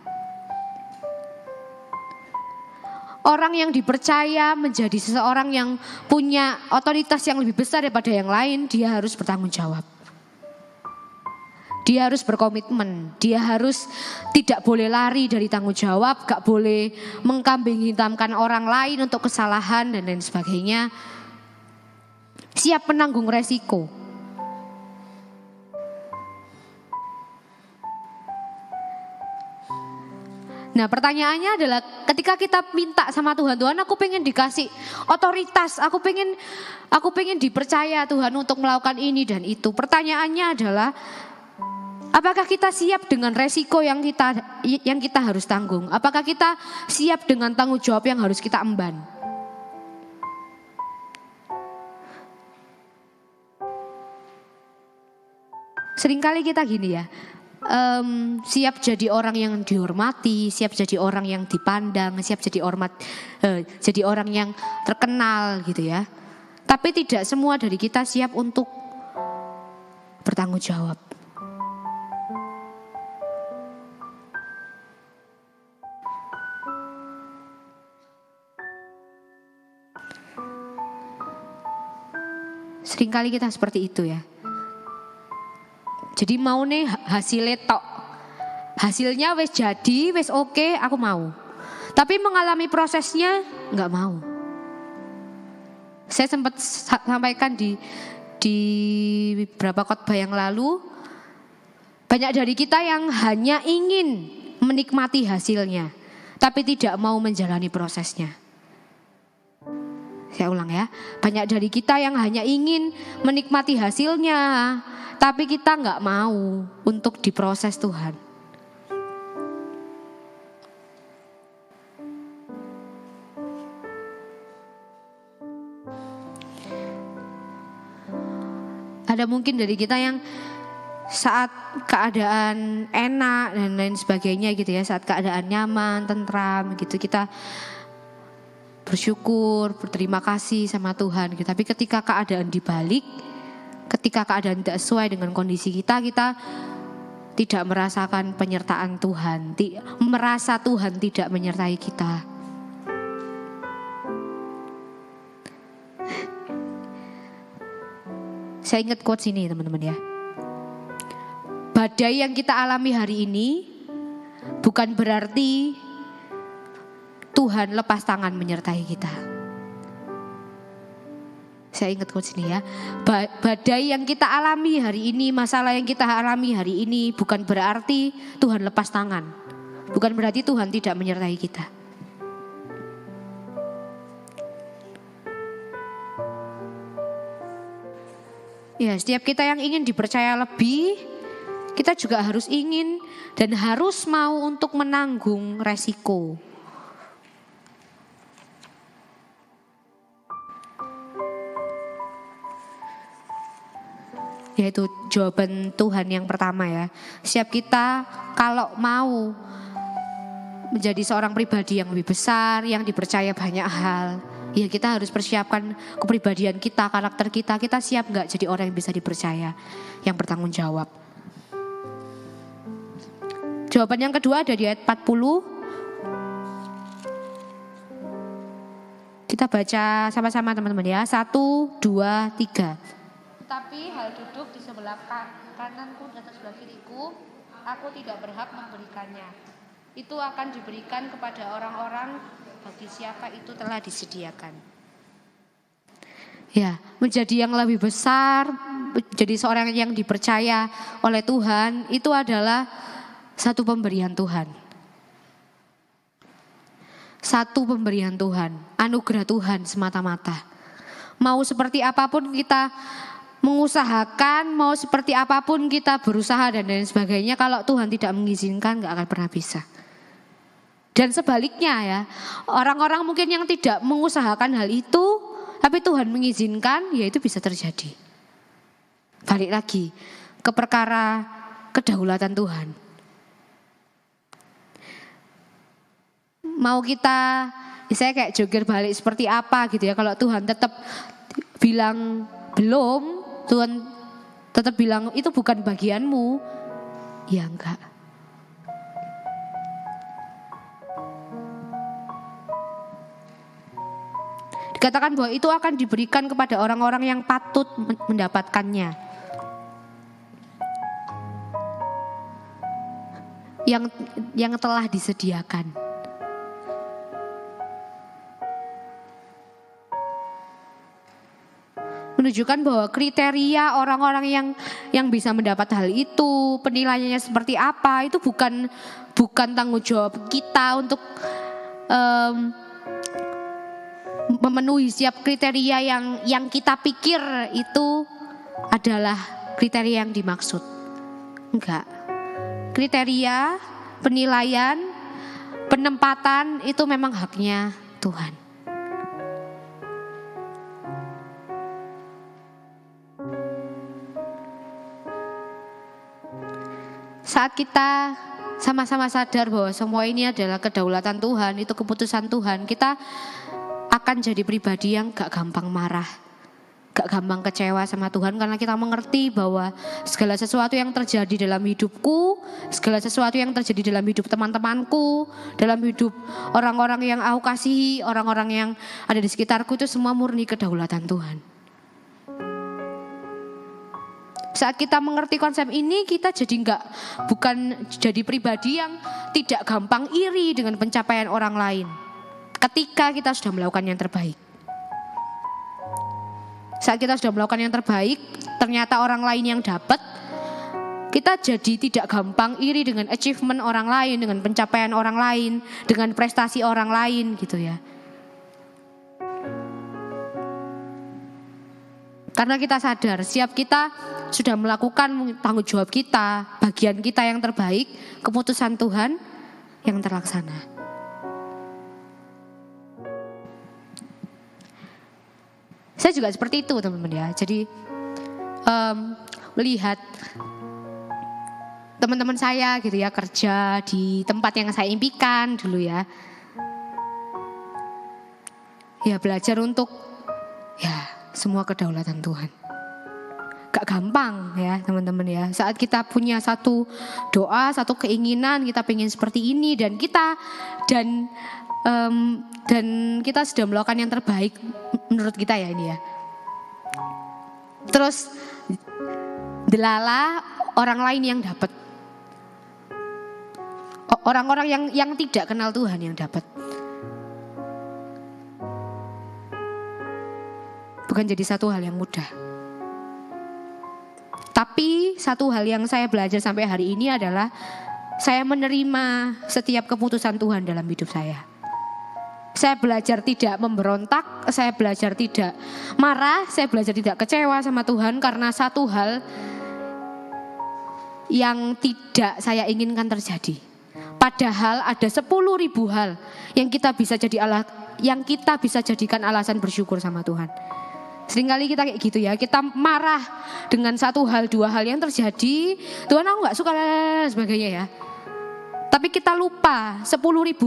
Orang yang dipercaya menjadi seseorang yang punya otoritas yang lebih besar daripada yang lain, dia harus bertanggung jawab. Dia harus berkomitmen, dia harus tidak boleh lari dari tanggung jawab, gak boleh mengkambing hitamkan orang lain untuk kesalahan dan lain sebagainya. Siap menanggung resiko. Nah, pertanyaannya adalah ketika kita minta sama Tuhan, Tuhan aku pengen dikasih otoritas, aku pengen dipercaya Tuhan untuk melakukan ini dan itu. Pertanyaannya adalah Apakah kita siap dengan resiko yang kita harus tanggung? Apakah kita siap dengan tanggung jawab yang harus kita emban? Seringkali kita gini ya, siap jadi orang yang dihormati, siap jadi orang yang dipandang, siap jadi jadi orang yang terkenal gitu ya. Tapi tidak semua dari kita siap untuk bertanggung jawab. Seringkali kita seperti itu ya. Jadi mau nih hasilnya tok. Hasilnya wis jadi, wis oke, aku mau. Tapi mengalami prosesnya enggak mau. Saya sempat sampaikan di beberapa khotbah yang lalu, banyak dari kita yang hanya ingin menikmati hasilnya, tapi tidak mau menjalani prosesnya. Saya ulang ya, banyak dari kita yang hanya ingin menikmati hasilnya, tapi kita nggak mau untuk diproses Tuhan. Ada mungkin dari kita yang saat keadaan enak dan lain sebagainya gitu ya, saat keadaan nyaman, tentram gitu, kita bersyukur, berterima kasih sama Tuhan gitu. Tapi ketika keadaan dibalik, ketika keadaan tidak sesuai dengan kondisi kita tidak merasakan penyertaan Tuhan, merasa Tuhan tidak menyertai kita. Saya ingat quotes ini teman-teman ya. Badai yang kita alami hari ini bukan berarti Tuhan lepas tangan menyertai kita. Saya ingat quotes ini ya. Badai yang kita alami hari ini, masalah yang kita alami hari ini bukan berarti Tuhan lepas tangan. Bukan berarti Tuhan tidak menyertai kita. Ya, setiap kita yang ingin dipercaya lebih, kita juga harus ingin dan harus mau untuk menanggung resiko. Yaitu jawaban Tuhan yang pertama ya. Setiap kita kalau mau menjadi seorang pribadi yang lebih besar, yang dipercaya banyak hal, ya kita harus persiapkan kepribadian kita, karakter kita. Kita siap gak jadi orang yang bisa dipercaya, yang bertanggung jawab. Jawaban yang kedua ada di ayat 40. Kita baca sama-sama teman-teman ya. 1, 2, 3. Tapi hal duduk di sebelah kananku dan sebelah kiriku, aku tidak berhak memberikannya. Itu akan diberikan kepada orang-orang bagi siapa itu telah disediakan. Ya, menjadi yang lebih besar, menjadi seorang yang dipercaya oleh Tuhan, itu adalah satu pemberian Tuhan. Satu pemberian Tuhan, anugerah Tuhan semata-mata. Mau seperti apapun kita mengusahakan, mau seperti apapun kita berusaha dan lain sebagainya, kalau Tuhan tidak mengizinkan gak akan pernah bisa. Dan sebaliknya ya, orang-orang mungkin yang tidak mengusahakan hal itu, tapi Tuhan mengizinkan, ya itu bisa terjadi. Balik lagi ke perkara kedaulatan Tuhan. Mau kita, saya kayak joger balik seperti apa gitu ya, kalau Tuhan tetap bilang belum, Tuhan tetap bilang itu bukan bagianmu, ya enggak. Dikatakan bahwa itu akan diberikan kepada orang-orang yang patut mendapatkannya. Yang telah disediakan. Menunjukkan bahwa kriteria orang-orang yang bisa mendapat hal itu, penilaiannya seperti apa, itu bukan tanggung jawab kita untuk memenuhi setiap kriteria yang kita pikir itu adalah kriteria yang dimaksud. Enggak. kriteria, penilaian, penempatan itu memang haknya Tuhan. Saat kita sama-sama sadar bahwa semua ini adalah kedaulatan Tuhan, itu keputusan Tuhan, kita akan jadi pribadi yang gak gampang marah, gak gampang kecewa sama Tuhan, karena kita mengerti bahwa segala sesuatu yang terjadi dalam hidupku, segala sesuatu yang terjadi dalam hidup teman-temanku, dalam hidup orang-orang yang aku kasihi, orang-orang yang ada di sekitarku, itu semua murni kedaulatan Tuhan. Saat kita mengerti konsep ini, kita bukan jadi pribadi yang tidak gampang iri dengan pencapaian orang lain ketika kita sudah melakukan yang terbaik. Saat kita sudah melakukan yang terbaik, ternyata orang lain yang dapat, kita jadi tidak gampang iri dengan achievement orang lain, dengan pencapaian orang lain, dengan prestasi orang lain gitu ya. Karena kita sadar, setiap kita sudah melakukan tanggung jawab kita, bagian kita yang terbaik, keputusan Tuhan yang terlaksana. Saya juga seperti itu teman-teman ya. Jadi melihat teman-teman saya gitu ya, kerja di tempat yang saya impikan dulu ya. Ya belajar untuk ya semua kedaulatan Tuhan. Gak gampang ya teman-teman ya. Saat kita punya satu doa, satu keinginan, kita pengen seperti ini dan kita sudah melakukan yang terbaik menurut kita ya ini ya. Terus delala orang lain yang dapat. Orang-orang yang tidak kenal Tuhan yang dapat. Bukan jadi satu hal yang mudah. Tapi satu hal yang saya belajar sampai hari ini adalah saya menerima setiap keputusan Tuhan dalam hidup saya. Saya belajar tidak memberontak, saya belajar tidak marah, saya belajar tidak kecewa sama Tuhan karena satu hal yang tidak saya inginkan terjadi. Padahal ada 10.000 hal yang kita bisa jadikan alasan bersyukur sama Tuhan. Seringkali kita kayak gitu ya, kita marah dengan satu hal, dua hal yang terjadi, Tuhan aku gak suka dan sebagainya ya. Tapi kita lupa 10.000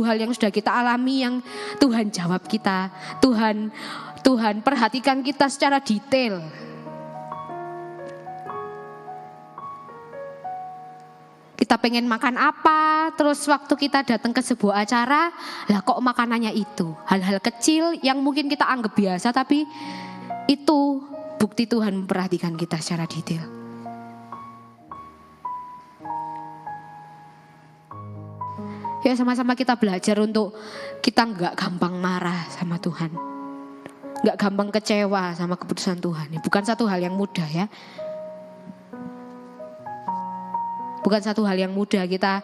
hal yang sudah kita alami yang Tuhan jawab kita, Tuhan perhatikan kita secara detail. Kita pengen makan apa, terus waktu kita datang ke sebuah acara, lah kok makanannya itu. Hal-hal kecil yang mungkin kita anggap biasa tapi itu bukti Tuhan memperhatikan kita secara detail. Ya sama-sama kita belajar untuk kita gak gampang marah sama Tuhan. Gak gampang kecewa sama keputusan Tuhan. Bukan satu hal yang mudah ya. Bukan satu hal yang mudah kita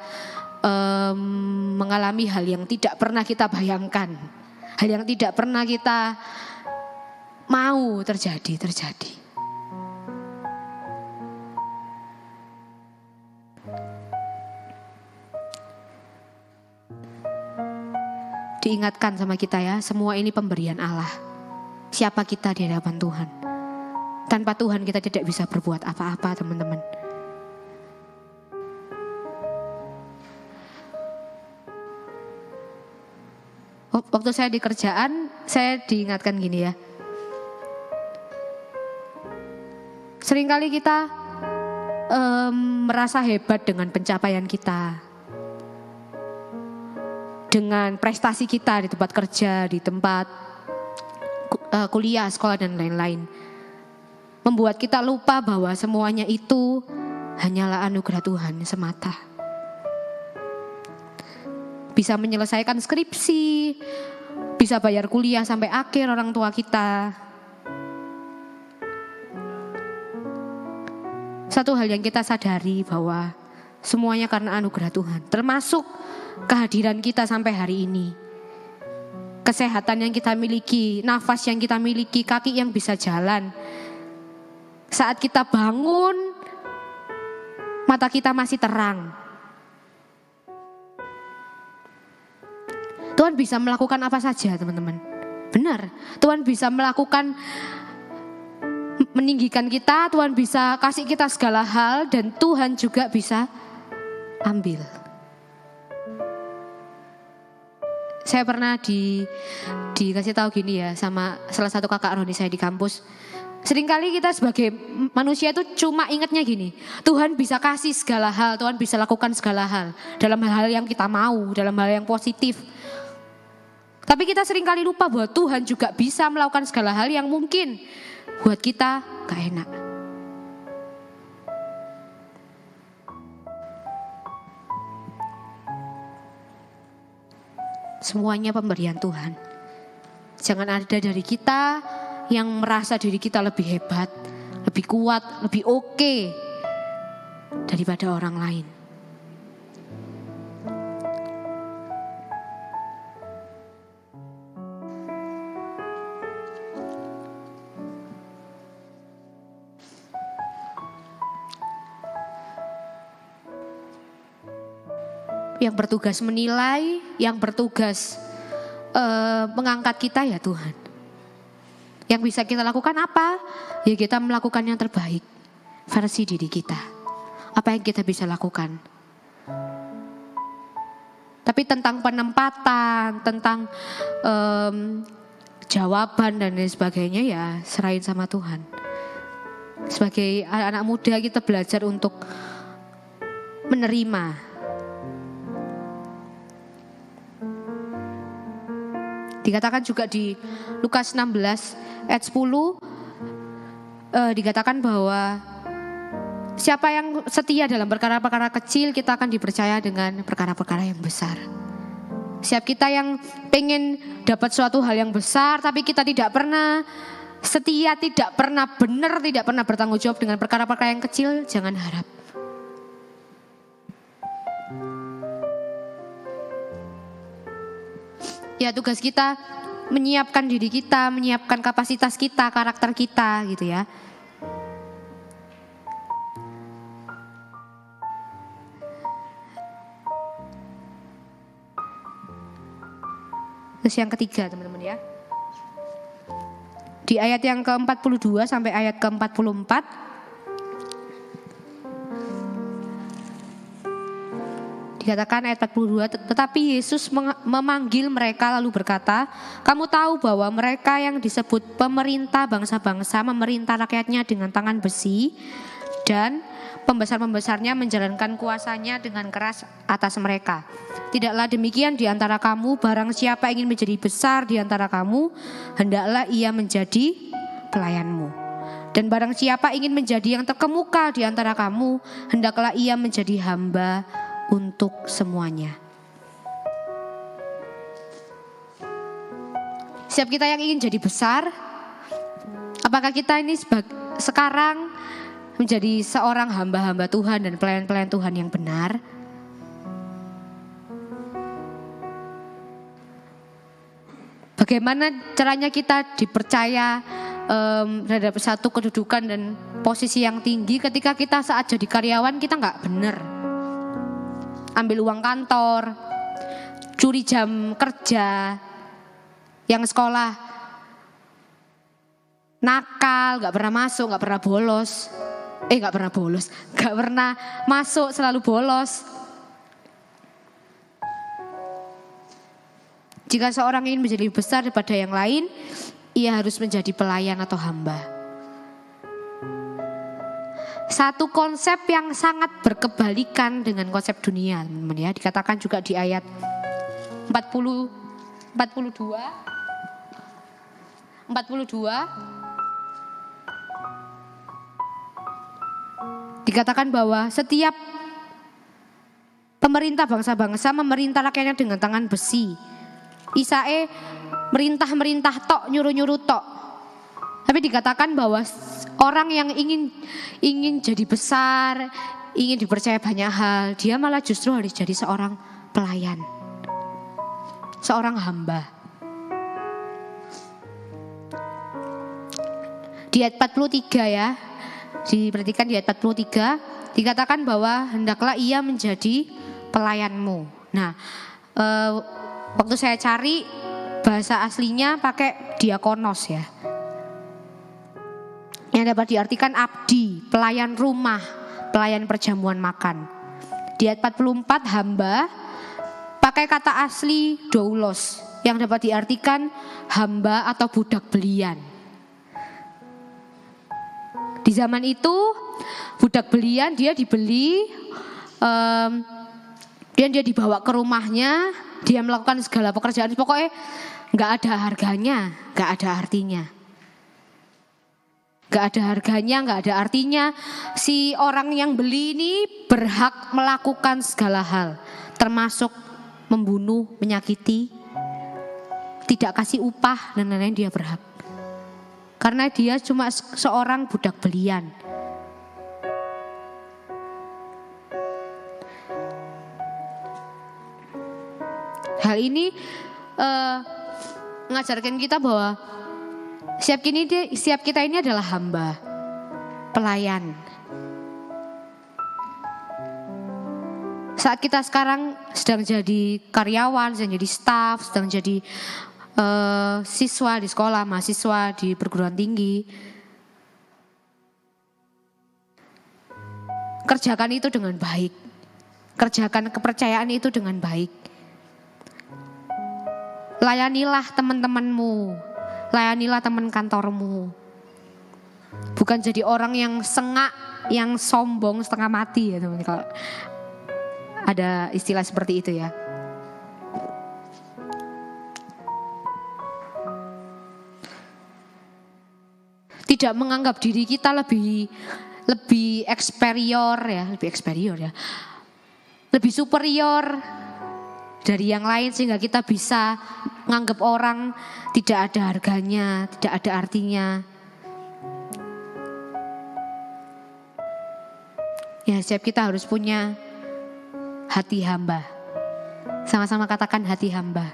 mengalami hal yang tidak pernah kita bayangkan. Hal yang tidak pernah kita mau terjadi. Diingatkan sama kita ya, semua ini pemberian Allah. Siapa kita di hadapan Tuhan? Tanpa Tuhan kita tidak bisa berbuat apa-apa teman-teman. Waktu saya di kerjaan, saya diingatkan gini ya. Seringkali kita merasa hebat dengan pencapaian kita, dengan prestasi kita di tempat kerja, di tempat kuliah, sekolah dan lain-lain. Membuat kita lupa bahwa semuanya itu hanyalah anugerah Tuhan semata. Bisa menyelesaikan skripsi, bisa bayar kuliah sampai akhir orang tua kita. Satu hal yang kita sadari bahwa semuanya karena anugerah Tuhan, termasuk kehadiran kita sampai hari ini. Kesehatan yang kita miliki, nafas yang kita miliki, kaki yang bisa jalan. Saat kita bangun, mata kita masih terang. Tuhan bisa melakukan apa saja, teman-teman. Benar, Tuhan bisa melakukan, meninggikan kita, Tuhan bisa kasih kita segala hal, dan Tuhan juga bisa ambil. Saya pernah dikasih tahu gini ya sama salah satu kakak Roni saya di kampus. Seringkali kita sebagai manusia itu cuma ingatnya gini, Tuhan bisa kasih segala hal, Tuhan bisa lakukan segala hal dalam hal yang kita mau, dalam hal yang positif. Tapi kita seringkali lupa bahwa Tuhan juga bisa melakukan segala hal yang mungkin buat kita gak enak. Semuanya pemberian Tuhan. Jangan ada dari kita yang merasa diri kita lebih hebat, lebih kuat, lebih oke daripada orang lain. Yang bertugas menilai, yang bertugas mengangkat kita ya Tuhan. Yang bisa kita lakukan apa? Ya kita melakukan yang terbaik versi diri kita. Apa yang kita bisa lakukan? Tapi tentang penempatan, tentang jawaban dan lain sebagainya ya serahin sama Tuhan. Sebagai anak muda kita belajar untuk menerima. Dikatakan juga di Lukas 16 ayat 10 dikatakan bahwa siapa yang setia dalam perkara-perkara kecil, kita akan dipercaya dengan perkara-perkara yang besar. Siap kita yang pengen dapat suatu hal yang besar tapi kita tidak pernah setia, tidak pernah benar, tidak pernah bertanggung jawab dengan perkara-perkara yang kecil, jangan harap. Ya tugas kita menyiapkan diri kita, menyiapkan kapasitas kita, karakter kita gitu ya. Terus yang ketiga teman-teman ya. Di ayat yang ke-42 sampai ayat ke-44. Dikatakan ayat 42, tetapi Yesus memanggil mereka lalu berkata, kamu tahu bahwa mereka yang disebut pemerintah bangsa-bangsa memerintah rakyatnya dengan tangan besi dan pembesar-pembesarnya menjalankan kuasanya dengan keras atas mereka. Tidaklah demikian di antara kamu, barang siapa ingin menjadi besar di antara kamu, hendaklah ia menjadi pelayanmu. Dan barang siapa ingin menjadi yang terkemuka di antara kamu, hendaklah ia menjadi hamba untuk semuanya. Siap kita yang ingin jadi besar, apakah kita ini sekarang menjadi seorang hamba-hamba Tuhan dan pelayan-pelayan Tuhan yang benar? Bagaimana caranya kita dipercaya terhadap satu kedudukan dan posisi yang tinggi ketika kita saat jadi karyawan kita nggak benar? Ambil uang kantor, curi jam kerja, yang sekolah nakal, gak pernah masuk, gak pernah bolos. Gak pernah masuk, selalu bolos. Jika seorang ingin menjadi besar daripada yang lain, ia harus menjadi pelayan atau hamba. Satu konsep yang sangat berkebalikan dengan konsep dunia, teman-teman ya. Dikatakan juga di ayat 42. Dikatakan bahwa setiap pemerintah bangsa-bangsa memerintah rakyatnya dengan tangan besi. Isae merintah tok, nyuruh-nyuruh tok. Tapi dikatakan bahwa orang yang ingin jadi besar, ingin dipercaya banyak hal, dia malah justru harus jadi seorang pelayan, seorang hamba. Di ayat 43 ya, diperhatikan di ayat 43, dikatakan bahwa hendaklah ia menjadi pelayanmu. Nah, Waktu saya cari bahasa aslinya pakai diakonos ya. Yang dapat diartikan abdi, pelayan rumah, pelayan perjamuan makan. Di ayat 44 hamba pakai kata asli doulos yang dapat diartikan hamba atau budak belian. Di zaman itu budak belian dia dibeli, dan dia dibawa ke rumahnya, dia melakukan segala pekerjaan, pokoknya nggak ada harganya, nggak ada artinya. Nggak ada harganya, nggak ada artinya. Si orang yang beli ini berhak melakukan segala hal, termasuk membunuh, menyakiti, tidak kasih upah dan lain-lain, dia berhak. Karena dia cuma seorang budak belian. Hal ini mengajarkan kita bahwa siap kita ini adalah hamba, pelayan. Saat kita sekarang sedang jadi karyawan, sedang jadi staf, sedang jadi siswa di sekolah, mahasiswa di perguruan tinggi, kerjakan itu dengan baik. Kerjakan kepercayaan itu dengan baik. Layanilah teman-temanmu, layanilah teman kantormu. Bukan jadi orang yang sengak, yang sombong setengah mati ya teman. Kalau ada istilah seperti itu ya. Tidak menganggap diri kita lebih lebih superior dari yang lain sehingga kita bisa menganggap orang tidak ada harganya, tidak ada artinya. Ya, setiap kita harus punya hati hamba. Sama-sama katakan hati hamba.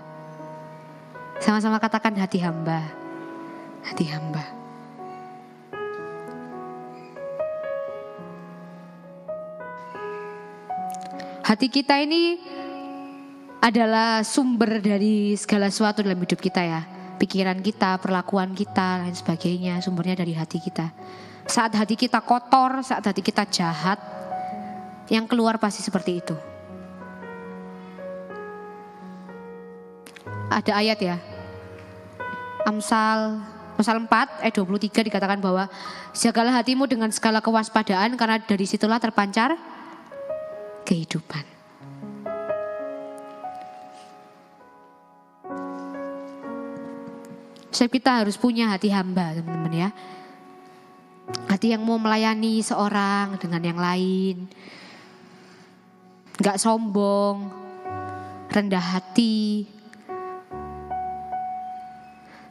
Sama-sama katakan hati hamba. Hati hamba. Hati kita ini adalah sumber dari segala sesuatu dalam hidup kita ya. Pikiran kita, perlakuan kita, lain sebagainya, sumbernya dari hati kita. Saat hati kita kotor, saat hati kita jahat, yang keluar pasti seperti itu. Ada ayat ya, Amsal 4 ayat 23 dikatakan bahwa jagalah hatimu dengan segala kewaspadaan karena dari situlah terpancar kehidupan. So, kita harus punya hati hamba teman-teman ya. Hati yang mau melayani seorang dengan yang lain. Gak sombong, rendah hati.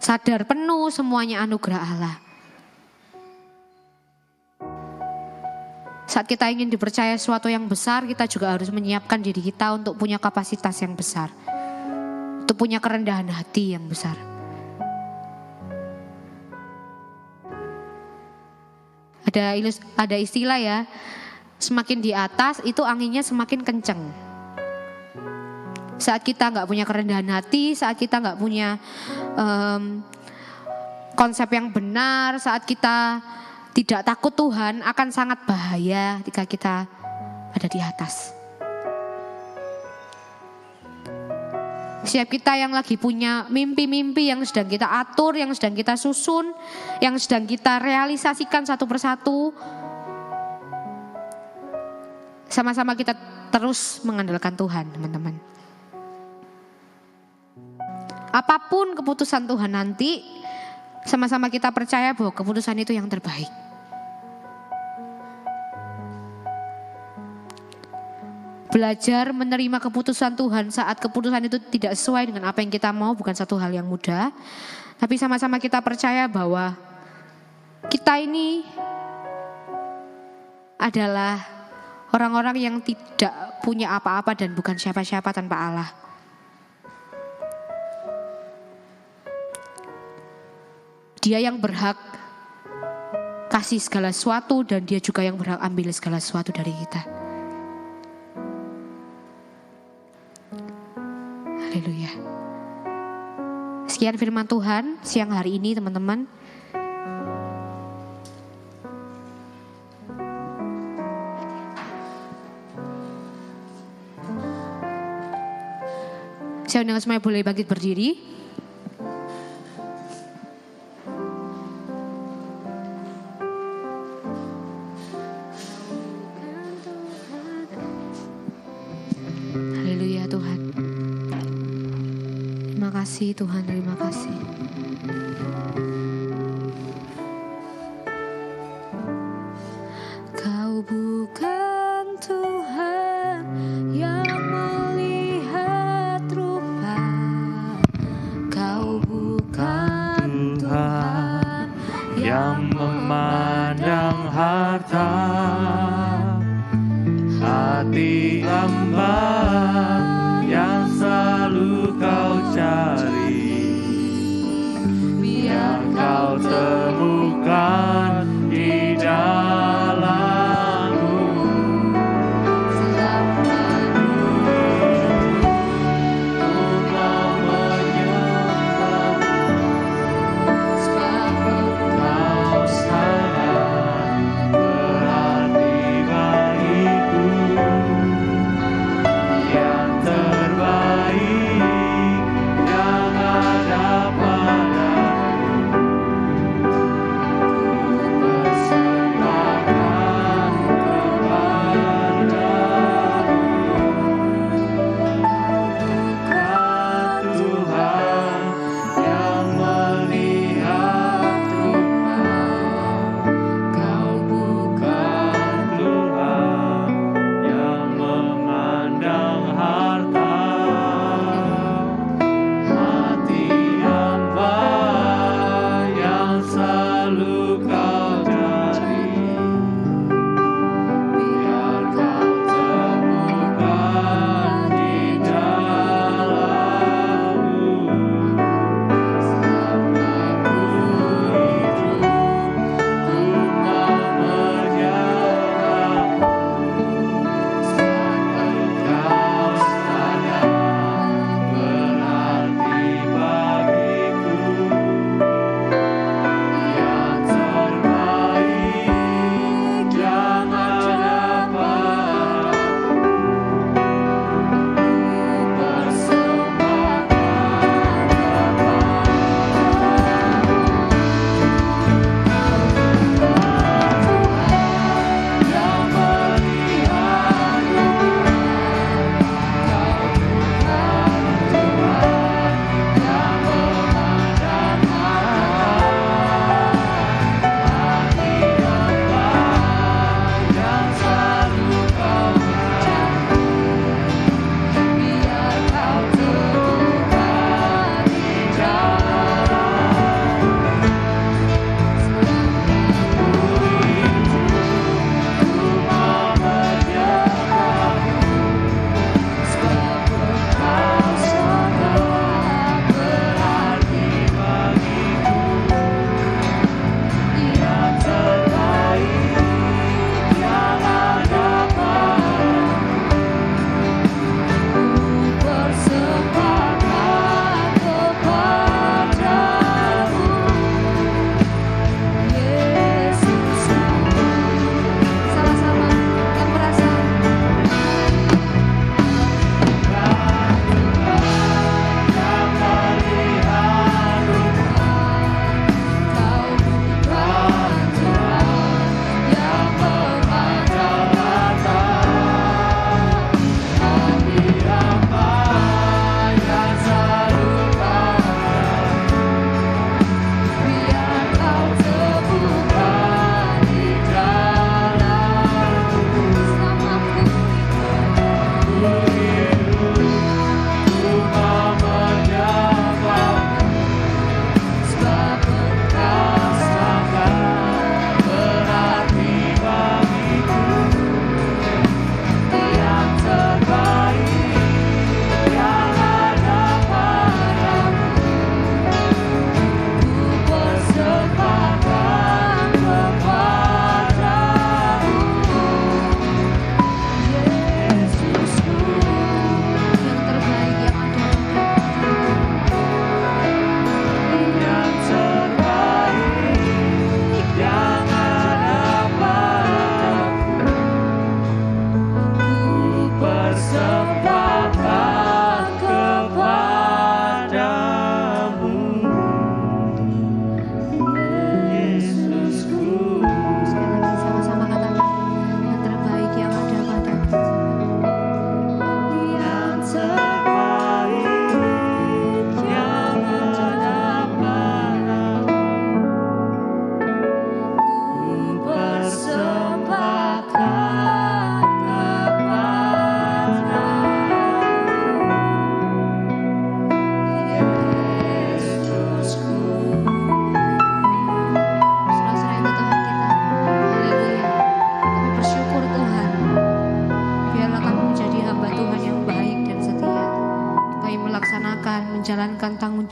Sadar penuh semuanya anugerah Allah. Saat kita ingin dipercaya sesuatu yang besar, kita juga harus menyiapkan diri kita untuk punya kapasitas yang besar. Untuk punya kerendahan hati yang besar. Ada istilah ya, semakin di atas itu anginnya semakin kenceng. Saat kita gak punya kerendahan hati, saat kita gak punya konsep yang benar, saat kita tidak takut Tuhan, akan sangat bahaya ketika kita ada di atas. Siap kita yang lagi punya mimpi-mimpi yang sedang kita atur, yang sedang kita susun, yang sedang kita realisasikan satu persatu. Sama-sama kita terus mengandalkan Tuhan, teman-teman. Apapun keputusan Tuhan nanti, sama-sama kita percaya bahwa keputusan itu yang terbaik. Belajar menerima keputusan Tuhan saat keputusan itu tidak sesuai dengan apa yang kita mau bukan satu hal yang mudah. Tapi sama-sama kita percaya bahwa kita ini adalah orang-orang yang tidak punya apa-apa dan bukan siapa-siapa tanpa Allah. Dia yang berhak kasih segala sesuatu dan dia juga yang berhak ambil segala sesuatu dari kita. Haleluya. Demikian firman Tuhan siang hari ini teman-teman. Saya undang semuanya boleh bangkit berdiri. Haleluya Tuhan. Terima kasih Tuhan, terima kasih. Kau bukan Tuhan yang melihat rupa, Kau bukan Tuhan yang memandang harta. Hati hamba yang selalu Kau cari, biar Kau temukan di dalammu. Engkau menyembah, sebab Engkau sangat berarti bagiku. Yang terbaik yang ada padaku,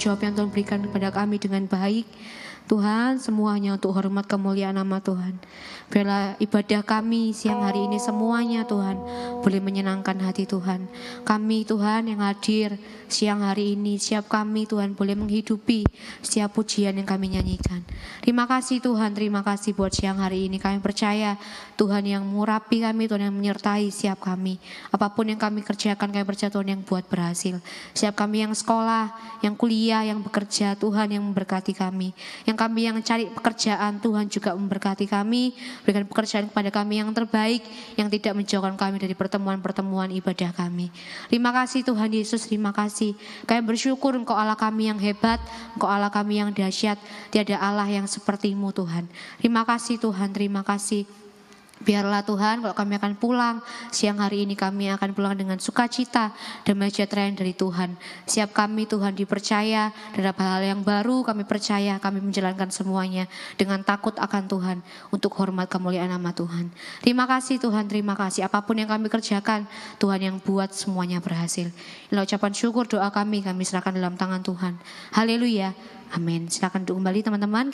jawab yang Tuhan berikan kepada kami dengan baik. Tuhan, semuanya untuk hormat kemuliaan nama Tuhan. Biarlah ibadah kami siang hari ini semuanya Tuhan boleh menyenangkan hati Tuhan. Kami Tuhan yang hadir siang hari ini, siap kami Tuhan boleh menghidupi setiap pujian yang kami nyanyikan. Terima kasih Tuhan, terima kasih buat siang hari ini. Kami percaya Tuhan yang mengurapi kami, Tuhan yang menyertai setiap kami. Apapun yang kami kerjakan, kami percaya Tuhan yang buat berhasil. Siap kami yang sekolah, yang kuliah, yang bekerja, Tuhan yang memberkati kami. Yang kami yang cari pekerjaan, Tuhan juga memberkati kami, berikan pekerjaan kepada kami yang terbaik, yang tidak menjauhkan kami dari pertemuan-pertemuan ibadah kami. Terima kasih Tuhan Yesus, terima kasih. Kami bersyukur Engkau Allah kami yang hebat, Engkau Allah kami yang dahsyat, tiada Allah yang seperti-Mu Tuhan. Terima kasih Tuhan, terima kasih. Biarlah Tuhan kalau kami akan pulang siang hari ini, kami akan pulang dengan sukacita dan sejahtera yang dari Tuhan. Siap kami Tuhan dipercaya terhadap hal-hal yang baru, kami percaya kami menjalankan semuanya dengan takut akan Tuhan untuk hormat kemuliaan nama Tuhan. Terima kasih Tuhan, terima kasih. Apapun yang kami kerjakan, Tuhan yang buat semuanya berhasil. Inilah ucapan syukur doa kami serahkan dalam tangan Tuhan. Haleluya, amin. Silakan duduk kembali teman-teman.